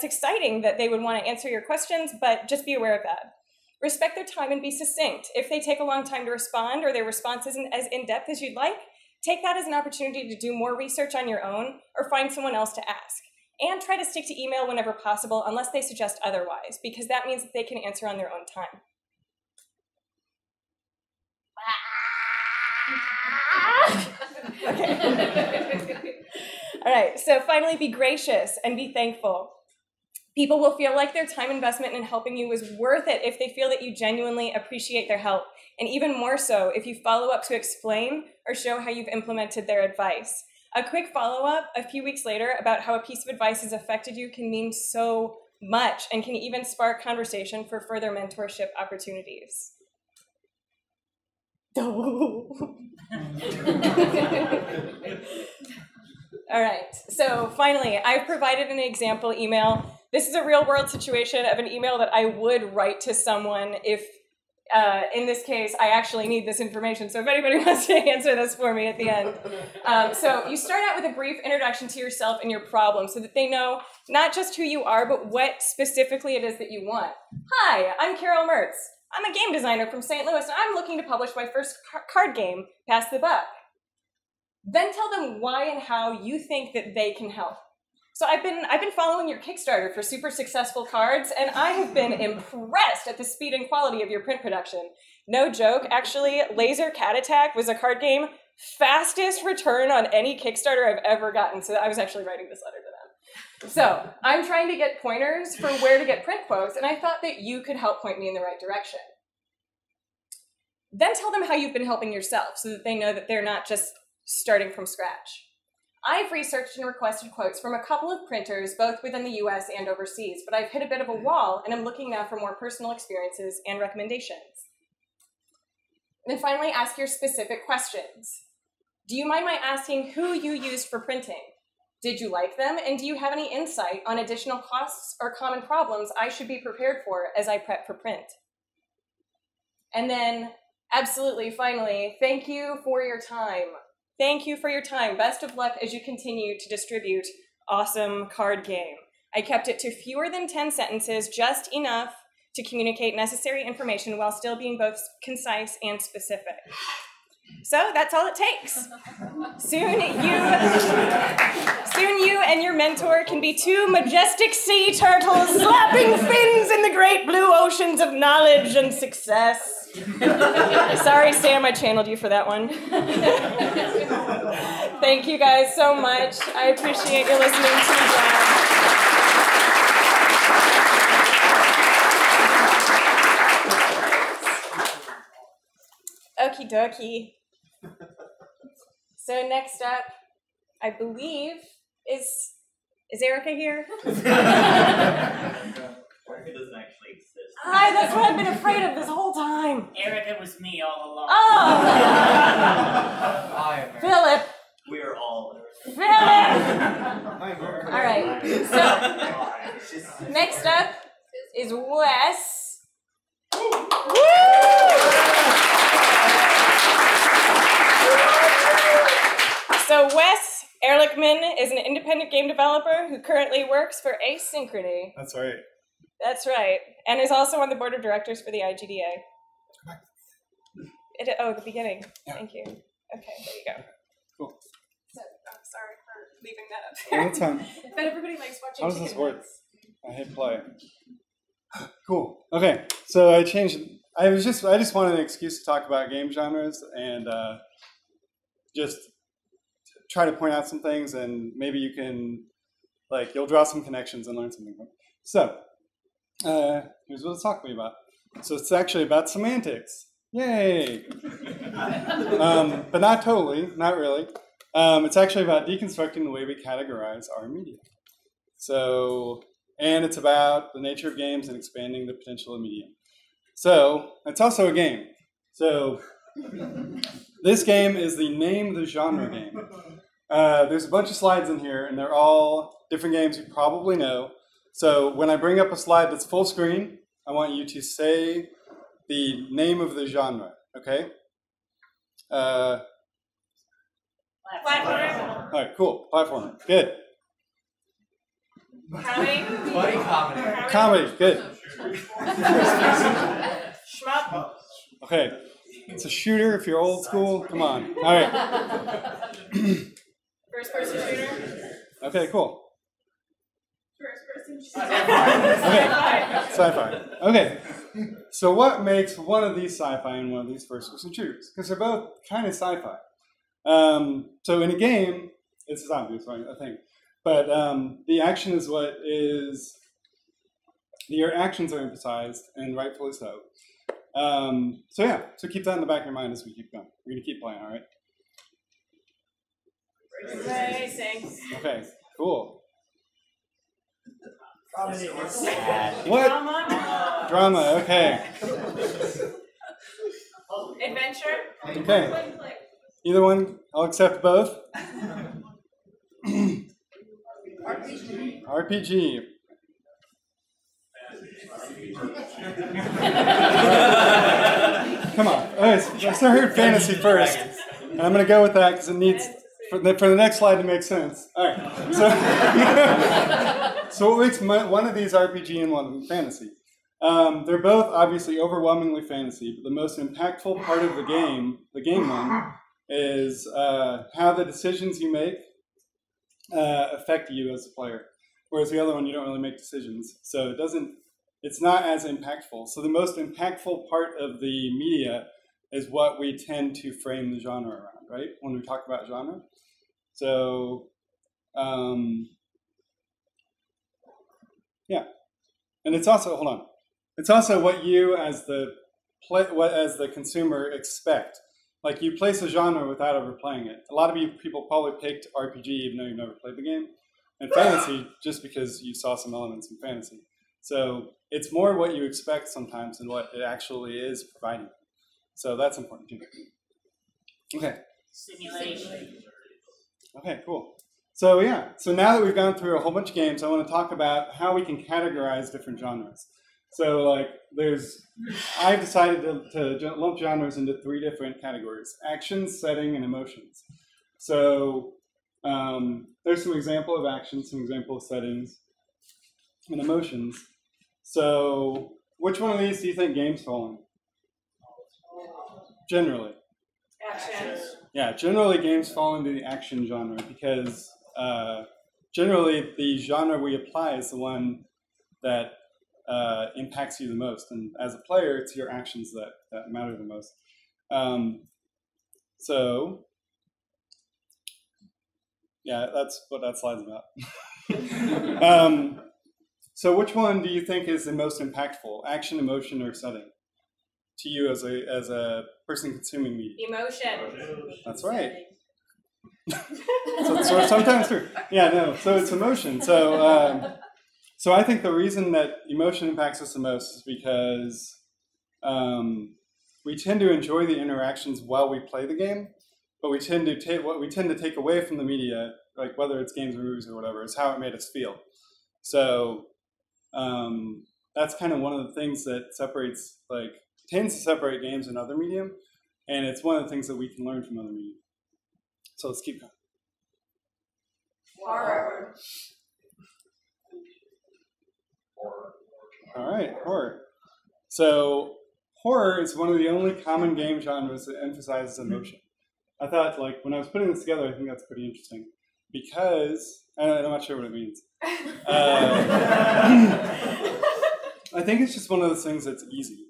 exciting that they would want to answer your questions, but just be aware of that. Respect their time and be succinct. If they take a long time to respond or their response isn't as in-depth as you'd like, take that as an opportunity to do more research on your own or find someone else to ask. And try to stick to email whenever possible unless they suggest otherwise, because that means that they can answer on their own time. Okay. All right, so finally, be gracious and be thankful. People will feel like their time investment in helping you was worth it if they feel that you genuinely appreciate their help, and even more so if you follow up to explain or show how you've implemented their advice. A quick follow-up a few weeks later about how a piece of advice has affected you can mean so much and can even spark conversation for further mentorship opportunities. All right, so finally, I've provided an example email. This is a real-world situation of an email that I would write to someone if, in this case, I actually need this information. So if anybody wants to answer this for me at the end. So you start out with a brief introduction to yourself and your problem so that they know not just who you are, but what specifically it is that you want. Hi, I'm Carol Mertz. I'm a game designer from St. Louis, and I'm looking to publish my first card game, Pass the Buck. Then tell them why and how you think that they can help. So I've been following your Kickstarter for super successful cards, and I have been impressed at the speed and quality of your print production. No joke, actually, Laser Cat Attack was a card game fastest return on any Kickstarter I've ever gotten. So I was actually writing this letter to them. So I'm trying to get pointers for where to get print quotes, and I thought that you could help point me in the right direction. Then tell them how you've been helping yourself so that they know that they're not just starting from scratch. I've researched and requested quotes from a couple of printers, both within the US and overseas, but I've hit a bit of a wall, and I'm looking now for more personal experiences and recommendations. And then finally, ask your specific questions. Do you mind my asking who you used for printing? Did you like them? And do you have any insight on additional costs or common problems I should be prepared for as I prep for print? And then, absolutely, finally, thank you for your time. Thank you for your time. Best of luck as you continue to distribute awesome card game. I kept it to fewer than 10 sentences, just enough to communicate necessary information while still being both concise and specific. So that's all it takes. Soon you and your mentor can be two majestic sea turtles slapping fins in the great blue oceans of knowledge and success. Sorry, Sam, I channeled you for that one. Thank you guys so much. I appreciate your listening to me, John. Okie dokie. So next up, I believe, is Erica here? Erica doesn't actually exist. Hi, that's what I've been afraid of this whole time. Erica was me all along. Oh! Philip! We are all Philip! All right, so next up is Wes. Woo! So Wes Ehrlichman is an independent game developer who currently works for Asynchrony. That's right. That's right, and is also on the board of directors for the IGDA. The beginning. Yeah. Thank you. Okay, there you go. Cool. So, I'm sorry for leaving that up Oh, there. that's fine. But everybody likes watching. How does this chicken work? heads. I hit play. Cool. Okay, so I changed. I just wanted an excuse to talk about game genres and just try to point out some things, and maybe you can, you'll draw some connections and learn something from it. So, here's what it's talking about. So it's actually about semantics. Yay! But not totally, not really. It's actually about deconstructing the way we categorize our media. So, and it's about the nature of games and expanding the potential of media. So, it's also a game. So, this game is the Name the Genre game. There's a bunch of slides in here, and they're all different games you probably know. So when I bring up a slide that's full screen, I want you to say the name of the genre, okay? Platform. All right, cool. Platformer. Good. Comedy. Buddy comedy. Comedy. Good. Shmup. Okay. It's a shooter if you're old school. Come on. All right. First person shooter. Okay, cool. First person Okay. Sci-fi. Okay. So what makes one of these sci-fi and one of these first-person shooters? Because they're both kind of sci-fi. So in a game, this is obvious, right? I think, but the action is what is. Your actions are emphasized, and rightfully so. So yeah, so keep that in the back of your mind as we keep going. We're gonna keep playing, all right? Racing. Okay, cool. What? Drama, okay. Adventure. Okay. Either one, I'll accept both. RPG. Come on. All right, so I heard fantasy first, and I'm going to go with that because it needs for the next slide to make sense. All right. So what makes one of these RPG and one of them fantasy? They're both obviously overwhelmingly fantasy, but the most impactful part of the game one, is how the decisions you make affect you as a player. Whereas the other one, you don't really make decisions, so it's not as impactful. So the most impactful part of the media is what we tend to frame the genre around, right? When we talk about genre. So, yeah. And it's also, hold on. It's also what you as the consumer expect. Like you place a genre without ever playing it. A lot of people probably picked RPG even though you've never played the game. And fantasy just because you saw some elements in fantasy. So it's more what you expect sometimes than what it actually is providing. So that's important too. Okay. Simulation. Okay, cool. So yeah, so now that we've gone through a whole bunch of games, I want to talk about how we can categorize different genres. So like I've decided to lump genres into 3 different categories: actions, setting, and emotions. So there's some example of actions, some example of settings, and emotions. So which one of these do you think games fall in? Generally. Action. Yeah, generally games fall into the action genre because generally the genre we apply is the one that impacts you the most. And as a player, it's your actions that matter the most. So yeah, that's what that slide's about. So which one do you think is the most impactful, action, emotion, or setting, to you as a person consuming media? Emotion. That's right. so sometimes true. Yeah, no. So it's emotion. So I think the reason that emotion impacts us the most is because we tend to enjoy the interactions while we play the game, but we tend to take away from the media, like whether it's games or movies or whatever, is how it made us feel. So that's kind of one of the things that tends to separate games and other medium, and it's one of the things that we can learn from other media. So let's keep going. Horror. All right, horror. So horror is one of the only common game genres that emphasizes emotion. I thought, like, when I was putting this together, I think that's pretty interesting because I'm not sure what it means. I think it's just one of those things that's easy,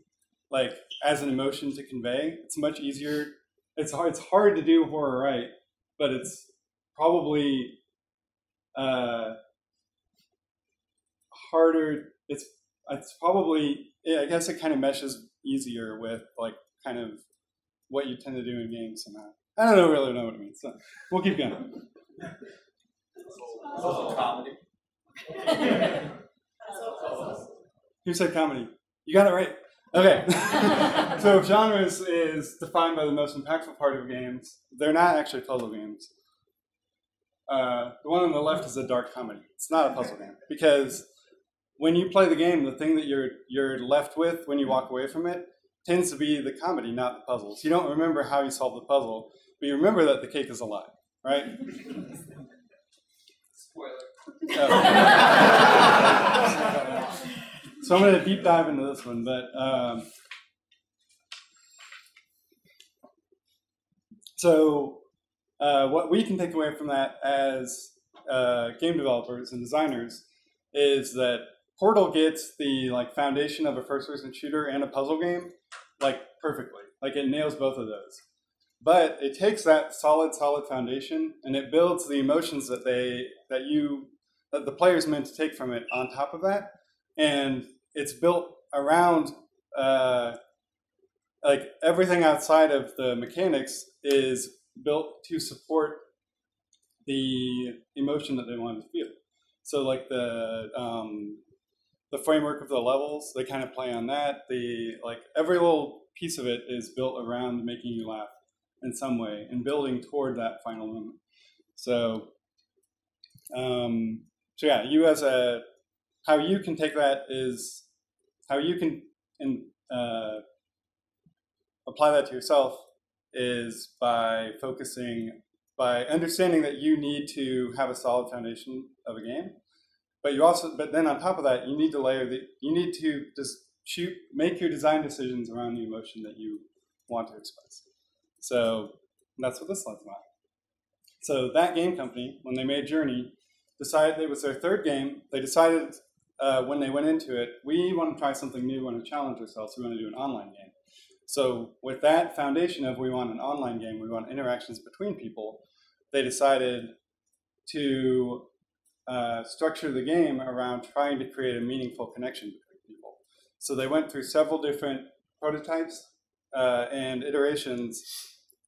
like as an emotion to convey. It's much easier. It's hard to do horror right, but it's probably harder. It's probably, I guess it kind of meshes easier with like kind of what you tend to do in games somehow. I don't really know what it means. So we'll keep going. Comedy. Who said comedy? You got it right. Okay. So genres is defined by the most impactful part of games. They're not actually puzzle games. The one on the left is a dark comedy. It's not a puzzle game because when you play the game, the thing that you're left with when you walk away from it tends to be the comedy, not the puzzles. You don't remember how you solved the puzzle, but you remember that the cake is alive, right? Spoiler. So I'm going to deep dive into this one, but what we can take away from that as game developers and designers is that Portal gets the like foundation of a first-person shooter and a puzzle game like perfectly. Like it nails both of those. But it takes that solid foundation and it builds the emotions that the player's meant to take from it on top of that. And it's built around like everything outside of the mechanics is built to support the emotion that they want to feel. So like the framework of the levels, they kind of play on that. Like every little piece of it is built around making you laugh in some way and building toward that final moment. So, yeah, how you can take that is how you can apply that to yourself is by understanding that you need to have a solid foundation of a game, but then on top of that, you need to just make your design decisions around the emotion that you want to express. So that's what this slide's about. So that game company, when they made Journey, decided it was their third game. They decided when they went into it, we want to try something new, we want to challenge ourselves, we want to do an online game. So with that foundation of we want an online game, we want interactions between people, they decided to structure the game around trying to create a meaningful connection between people. So they went through several different prototypes and iterations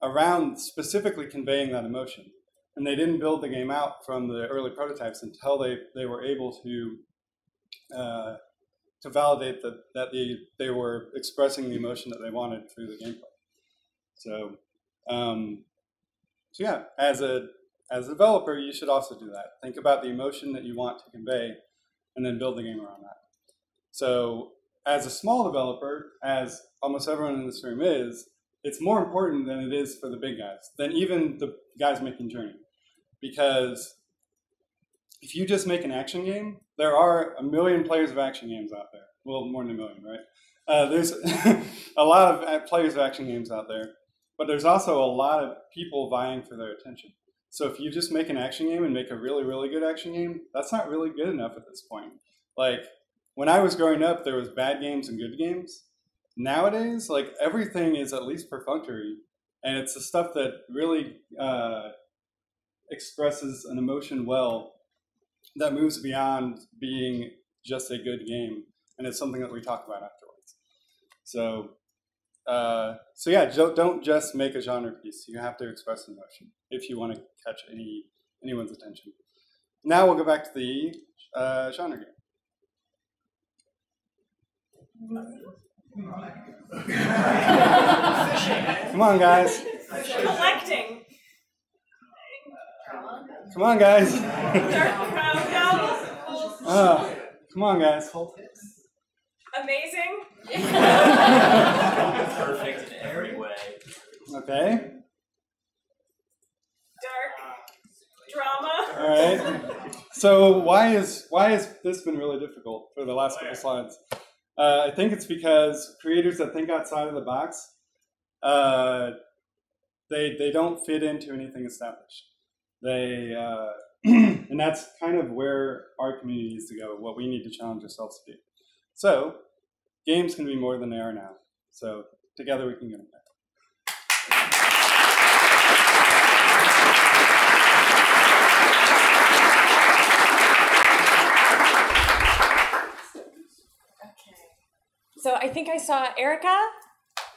around specifically conveying that emotion. And they didn't build the game out from the early prototypes until they were able to validate that they were expressing the emotion that they wanted through the gameplay. So, so yeah, as a developer, you should also do that. Think about the emotion that you want to convey, and then build the game around that. So, as a small developer, as almost everyone in this room is, it's more important than it is for the big guys, than even the guys making Journey. Because if you just make an action game, there are 1 million players of action games out there. Well, more than 1 million, right? There's a lot of players of action games out there, but there's also a lot of people vying for their attention. So if you just make an action game and make a really, really good action game, that's not really good enough at this point. Like, when I was growing up, there was bad games and good games. Nowadays, like, everything is at least perfunctory, and it's the stuff that really expresses an emotion well, that moves beyond being just a good game, and it's something that we talk about afterwards. So, so yeah, don't just make a genre piece. You have to express emotion if you want to catch anyone's attention. Now we'll go back to the genre game. Come on, guys. Collecting. Come on, guys. Dark crowd novels. Come on, guys. Amazing. Perfect in every way. Okay. Dark drama. All right. So why has this been really difficult for the last couple slides? I think it's because creators that think outside of the box, they don't fit into anything established. And that's kind of where our community needs to go, what we need to challenge ourselves to do. So, games can be more than they are now. So, together we can get them there. Okay. So I think I saw Erica.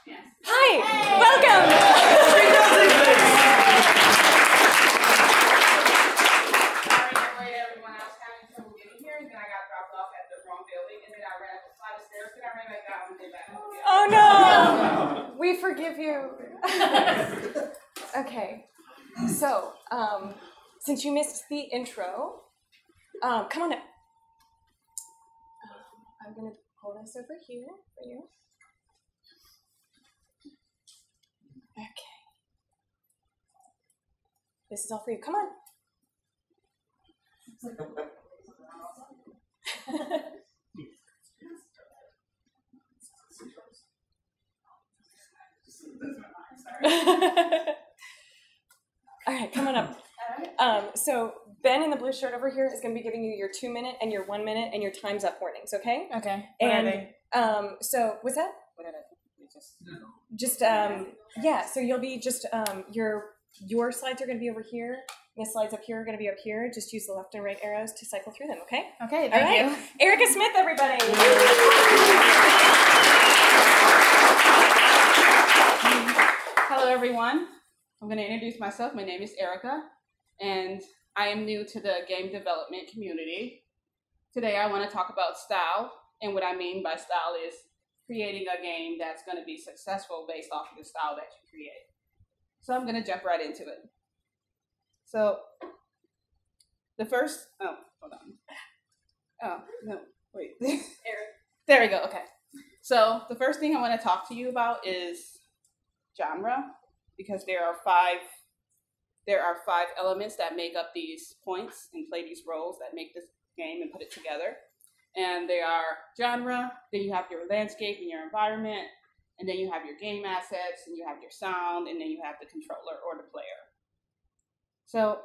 Yes. Hi. Welcome. Oh no! We forgive you. Okay, so since you missed the intro, come on up. I'm gonna pull this over here for you. Okay. This is all for you. Come on. All right, come on up. So Ben in the blue shirt over here is going to be giving you your 2-minute and your 1-minute and your time's up warnings, okay? Okay. And so what's that? What did I Just yeah, so you'll be just your slides are going to be over here. The slides up here are going to be up here. Just use the left and right arrows to cycle through them, okay? Okay, All thank right. you. Erica Smith, everybody. Hello, everyone. I'm going to introduce myself. My name is Erica, and I am new to the game development community. Today, I want to talk about style, and what I mean by style is creating a game that's going to be successful based off of the style that you create. So I'm going to jump right into it. So the first, oh, hold on. Oh, no, wait. There we go, okay. So the first thing I want to talk to you about is genre, because there are five elements that make up these points and play these roles that make this game and put it together. And they are genre, then you have your landscape and your environment, and then you have your game assets, and you have your sound, and then you have the controller or the player. So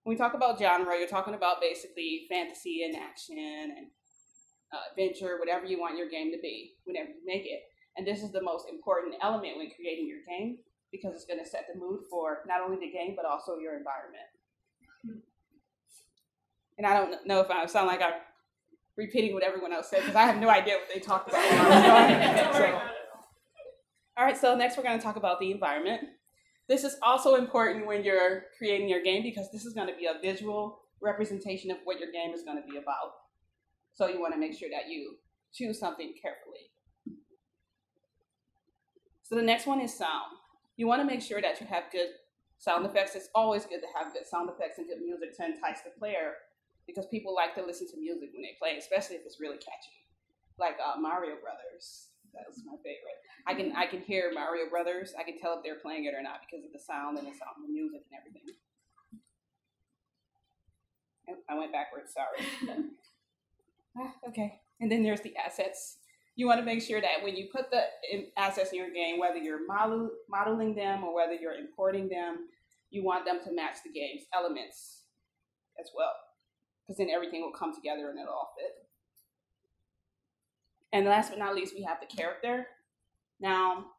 when we talk about genre, you're talking about basically fantasy and action and adventure, whatever you want your game to be, whenever you make it. And this is the most important element when creating your game, because it's going to set the mood for not only the game, but also your environment. And I don't know if I sound like I'm repeating what everyone else said, because I have no idea what they talked about. All right, so next we're going to talk about the environment. This is also important when you're creating your game, because this is going to be a visual representation of what your game is going to be about. So you want to make sure that you choose something carefully. So the next one is sound. You want to make sure that you have good sound effects. It's always good to have good sound effects and good music to entice the player, because people like to listen to music when they play, especially if it's really catchy. Like Mario Brothers. That was my favorite. I can hear Mario Brothers. I can tell if they're playing it or not because of the sound and the music and everything. I went backwards, sorry. Okay, and then there's the assets. You want to make sure that when you put the assets in your game, whether you're modeling them or whether you're importing them, you want them to match the game's elements as well, because then everything will come together and it'll all fit. And last but not least, we have the character. Now,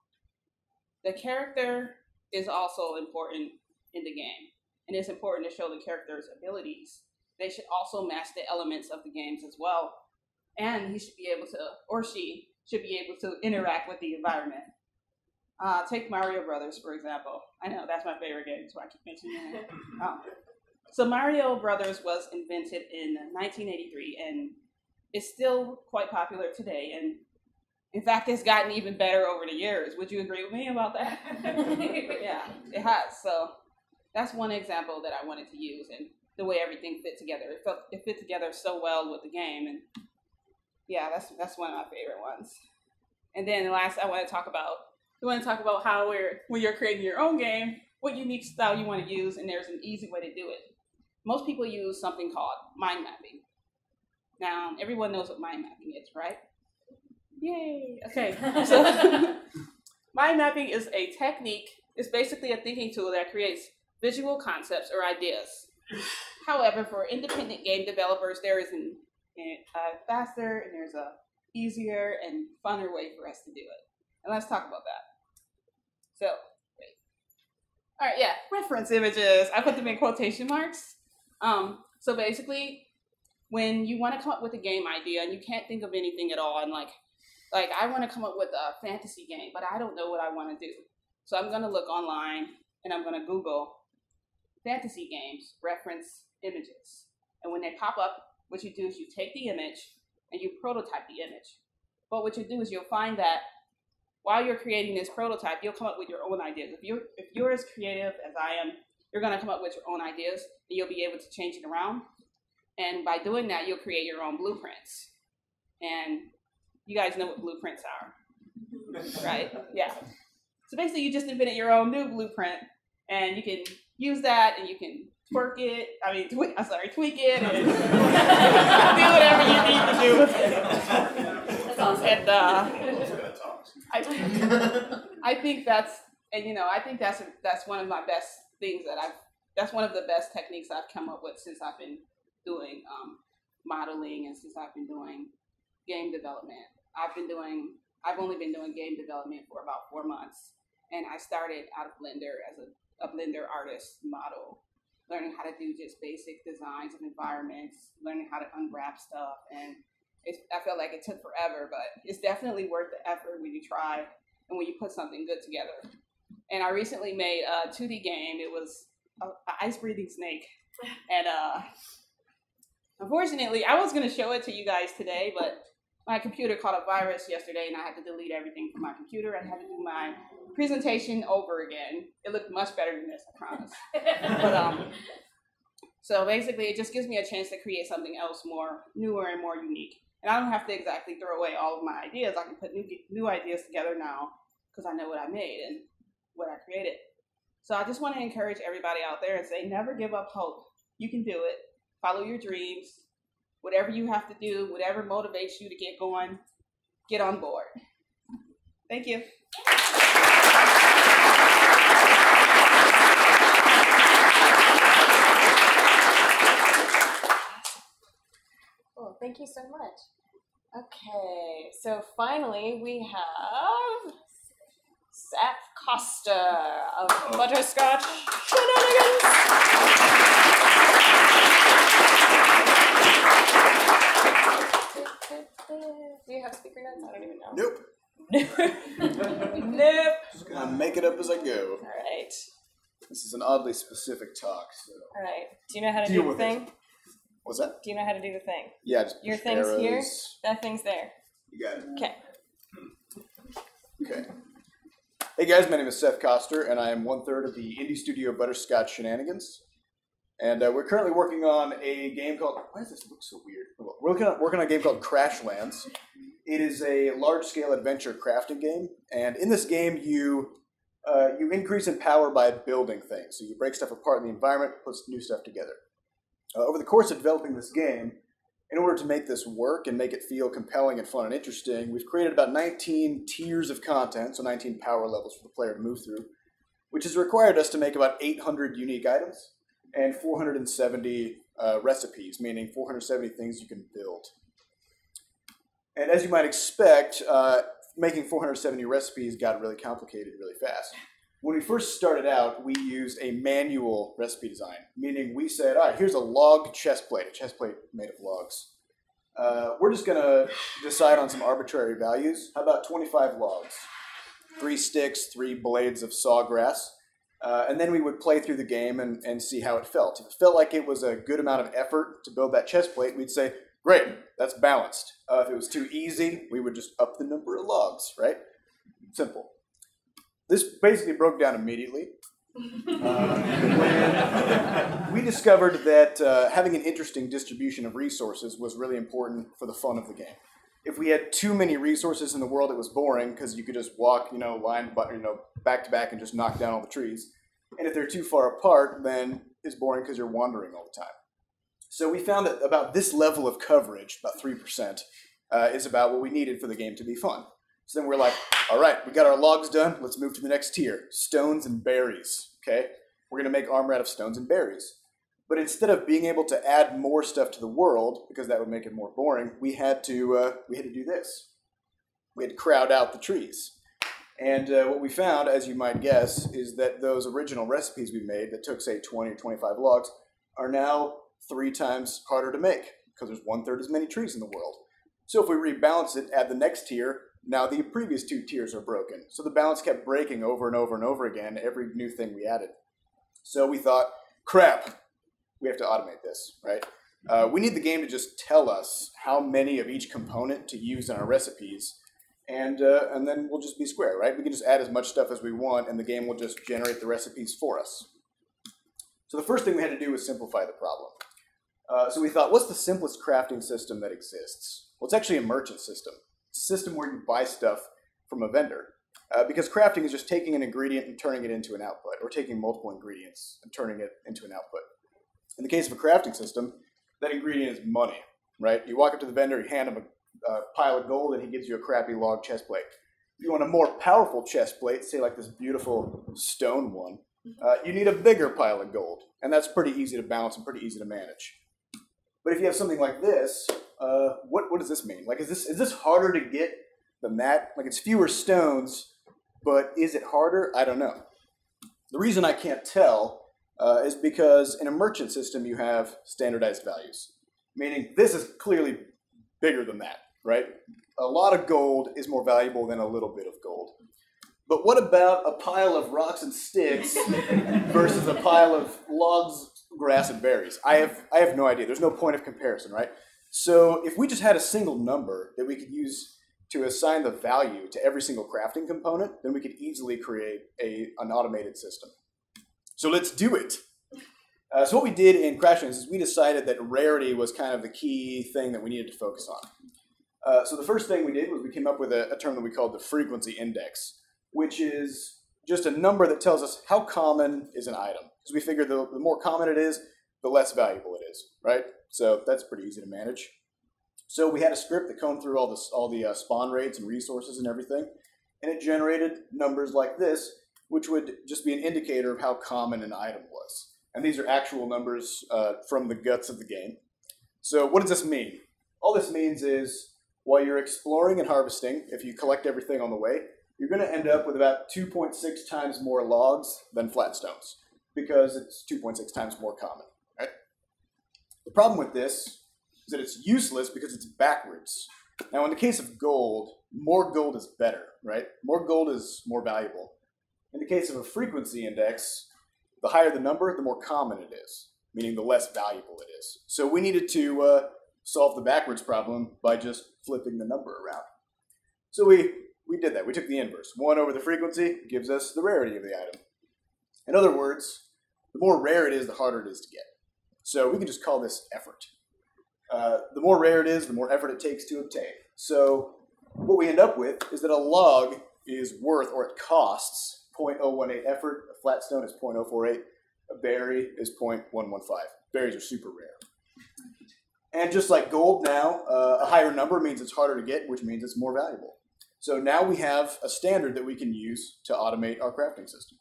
the character is also important in the game, and it's important to show the character's abilities. They should also match the elements of the games as well. And he should be able to, or she should be able to interact with the environment. Take Mario Brothers, for example. I know, that's my favorite game, so I keep mentioning it. So Mario Brothers was invented in 1983, and it's still quite popular today. And in fact, it's gotten even better over the years. Would you agree with me about that? Yeah, it has. So that's one example that I wanted to use, and the way everything fit together. It fit together so well with the game, and yeah, that's one of my favorite ones. And then last, I want to talk about how when you're creating your own game, what unique style you want to use, and there's an easy way to do it. Most people use something called mind mapping. Now, everyone knows what mind mapping is, right? Yay! Okay, so mind mapping is a technique. It's basically a thinking tool that creates visual concepts or ideas. However, for independent game developers, there is a faster and there's a easier and funner way for us to do it. And let's talk about that. So, wait. All right, yeah, reference images. I put them in quotation marks. So basically, when you want to come up with a game idea and you can't think of anything at all, and like I want to come up with a fantasy game, but I don't know what I want to do. So I'm going to look online and I'm going to Google fantasy games, reference images. And when they pop up, what you do is you take the image and you prototype the image. But what you do is you'll find that while you're creating this prototype, you'll come up with your own ideas. If you're as creative as I am, you're going to come up with your own ideas, and you'll be able to change it around. And by doing that, you'll create your own blueprints. And you guys know what blueprints are, right? Yeah. So basically, you just invented your own new blueprint, and you can use that, and you can tweak it, and do whatever you need to do with it. That's awesome. And I think that's one of my best things that I've that's one of the best techniques I've come up with since I've been doing modeling and since I've been doing game development. I've only been doing game development for about 4 months, and I started out of Blender as a Blender artist model, learning how to do just basic designs of environments, learning how to unwrap stuff, and I felt like it took forever, but it's definitely worth the effort when you try and when you put something good together. And I recently made a 2D game. It was an ice-breathing snake, and unfortunately, I was going to show it to you guys today, but my computer caught a virus yesterday, and I had to delete everything from my computer. I had to do my presentation over again. It looked much better than this, I promise. But so basically, it just gives me a chance to create something else more newer and more unique. And I don't have to exactly throw away all of my ideas. I can put new ideas together now because I know what I made and what I created. So I just want to encourage everybody out there and say, never give up hope. You can do it. Follow your dreams. Whatever you have to do, whatever motivates you to get going, get on board. Thank you. Oh, thank you so much. Okay, so finally we have Seth Costa of Butterscotch Shenanigans. Do you have speaker notes? I don't even know. Nope. Nope. Just gonna make it up as I go. All right. This is an oddly specific talk. So. All right. Do you know how to Deal do the with thing? it. What's that? Do you know how to do the thing? Yeah, just Your push thing's arrows. here. That thing's there. You got it. Okay. Okay. Hey guys, my name is Seth Coster, and I am 1/3 of the indie studio Butterscotch Shenanigans. And we're currently working on a game called. Why does this look so weird? We're working on a game called Crashlands. It is a large-scale adventure crafting game, and in this game, you increase in power by building things. So you break stuff apart in the environment, put new stuff together. Over the course of developing this game, in order to make this work and make it feel compelling and fun and interesting, we've created about 19 tiers of content, so 19 power levels for the player to move through, which has required us to make about 800 unique items and 470 recipes, meaning 470 things you can build. And as you might expect, making 470 recipes got really complicated really fast. When we first started out, we used a manual recipe design, meaning we said, all right, here's a log chest plate, a chest plate made of logs. We're just going to decide on some arbitrary values. How about 25 logs, 3 sticks, 3 blades of sawgrass, and then we would play through the game and see how it felt. If it felt like it was a good amount of effort to build that chest plate, we'd say, great, that's balanced. If it was too easy, we would just up the number of logs, right? Simple. This basically broke down immediately when we discovered that having an interesting distribution of resources was really important for the fun of the game. If we had too many resources in the world, it was boring because you could just walk, back to back and just knock down all the trees. And if they're too far apart, then it's boring because you're wandering all the time. So we found that about this level of coverage, about 3%, is about what we needed for the game to be fun. So then we're like, all right, we got our logs done. Let's move to the next tier, stones and berries, okay? We're going to make armor out of stones and berries. But instead of being able to add more stuff to the world, because that would make it more boring, we had to do this. We had to crowd out the trees. And what we found, as you might guess, is that those original recipes we made that took, say, 20 or 25 logs are now 3 times harder to make because there's 1/3 as many trees in the world. So if we rebalance it, add the next tier, now the previous 2 tiers are broken. So the balance kept breaking over and over and over again, every new thing we added. So we thought, crap, we have to automate this, right? We need the game to just tell us how many of each component to use in our recipes, and then we'll just be square, right? We can just add as much stuff as we want, and the game will just generate the recipes for us. So the first thing we had to do was simplify the problem. So we thought, what's the simplest crafting system that exists? Well, it's actually a merchant system. It's a system where you buy stuff from a vendor. Because crafting is just taking an ingredient and turning it into an output, or taking multiple ingredients and turning it into an output. In the case of a crafting system, that ingredient is money, right? You walk up to the vendor, you hand him a pile of gold, and he gives you a crappy log chest plate. If you want a more powerful chest plate, say like this beautiful stone one, you need a bigger pile of gold. And that's pretty easy to balance and pretty easy to manage. But if you have something like this, what does this mean? Like, is this harder to get than that? Like, it's fewer stones, but is it harder? I don't know. The reason I can't tell is because in a merchant system, you have standardized values, meaning this is clearly bigger than that, right? A lot of gold is more valuable than a little bit of gold. But what about a pile of rocks and sticks versus a pile of logs, grass, and berries? I have no idea. There's no point of comparison, right? So if we just had a single number that we could use to assign the value to every single crafting component, then we could easily create an automated system. So let's do it. So what we did in Crashing is we decided that rarity was kind of the key thing that we needed to focus on. So the first thing we did was we came up with a term that we called the frequency index, which is just a number that tells us how common is an item. Because we figured the more common it is, the less valuable it is, right? So that's pretty easy to manage. So we had a script that combed through all the spawn rates and resources and everything, and it generated numbers like this, which would just be an indicator of how common an item was. And these are actual numbers from the guts of the game. So what does this mean? All this means is while you're exploring and harvesting, if you collect everything on the way, you're going to end up with about 2.6 times more logs than flat stones, because it's 2.6 times more common, right? The problem with this is that it's useless because it's backwards. Now, in the case of gold, more gold is better, right? More gold is more valuable. In the case of a frequency index, the higher the number, the more common it is, meaning the less valuable it is. So we needed to solve the backwards problem by just flipping the number around. So we did that. We took the inverse. 1 over the frequency gives us the rarity of the item. In other words, the more rare it is, the harder it is to get. So we can just call this effort. The more rare it is, the more effort it takes to obtain. So what we end up with is that a log is worth, or it costs, 0.018 effort. A flat stone is 0.048. A berry is 0.115. Berries are super rare. And just like gold now, a higher number means it's harder to get, which means it's more valuable. So now we have a standard that we can use to automate our crafting system.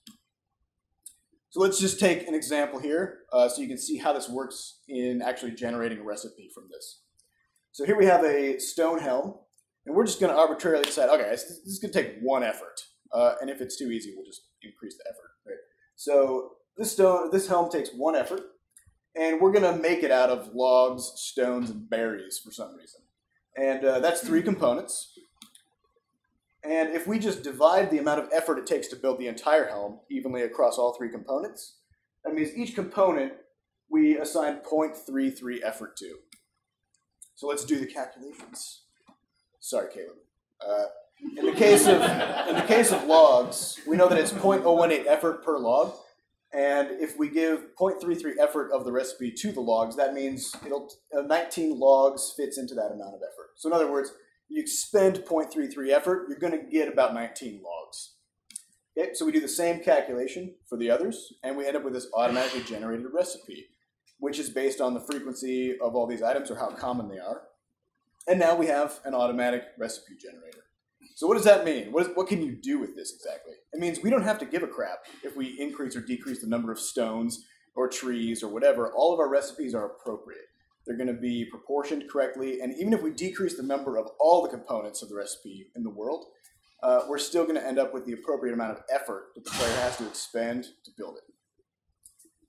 So let's just take an example here so you can see how this works in actually generating a recipe from this. So here we have a stone helm, and we're just going to arbitrarily decide, okay, this is going to take 1 effort. And if it's too easy, we'll just increase the effort. Right? So this helm takes 1 effort, and we're going to make it out of logs, stones, and berries for some reason. And that's 3 components. And if we just divide the amount of effort it takes to build the entire helm evenly across all 3 components, that means each component we assign 0.33 effort to. So let's do the calculations. Sorry, Caleb. In the case of logs, we know that it's 0.018 effort per log. And if we give 0.33 effort of the recipe to the logs, that means 19 logs fits into that amount of effort. So in other words, you expend 0.33 effort, you're going to get about 19 logs. Okay, so we do the same calculation for the others, and we end up with this automatically generated recipe, which is based on the frequency of all these items or how common they are. And now we have an automatic recipe generator. So what does that mean? What can you do with this exactly? It means we don't have to give a crap if we increase or decrease the number of stones or trees or whatever. All of our recipes are appropriate. They're going to be proportioned correctly, and even if we decrease the number of all the components of the recipe in the world, we're still going to end up with the appropriate amount of effort that the player has to expend to build it.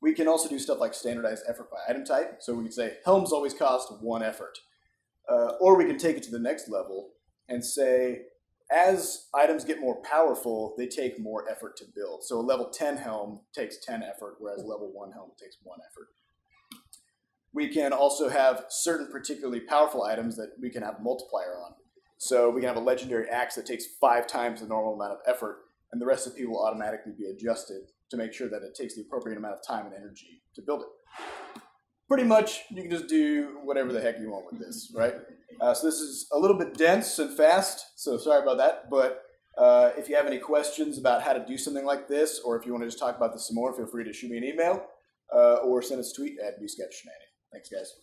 We can also do stuff like standardized effort by item type, so we can say helms always cost 1 effort. Or we can take it to the next level and say, as items get more powerful, they take more effort to build. So a level 10 helm takes 10 effort, whereas a level 1 helm takes 1 effort. We can also have certain particularly powerful items that we can have a multiplier on. So we can have a legendary axe that takes 5 times the normal amount of effort, and the recipe will automatically be adjusted to make sure that it takes the appropriate amount of time and energy to build it. Pretty much, you can just do whatever the heck you want with this, right? So this is a little bit dense and fast, so sorry about that, but if you have any questions about how to do something like this, or if you want to just talk about this some more, feel free to shoot me an email or send us a tweet at BSketchShenanigans. Thanks, guys.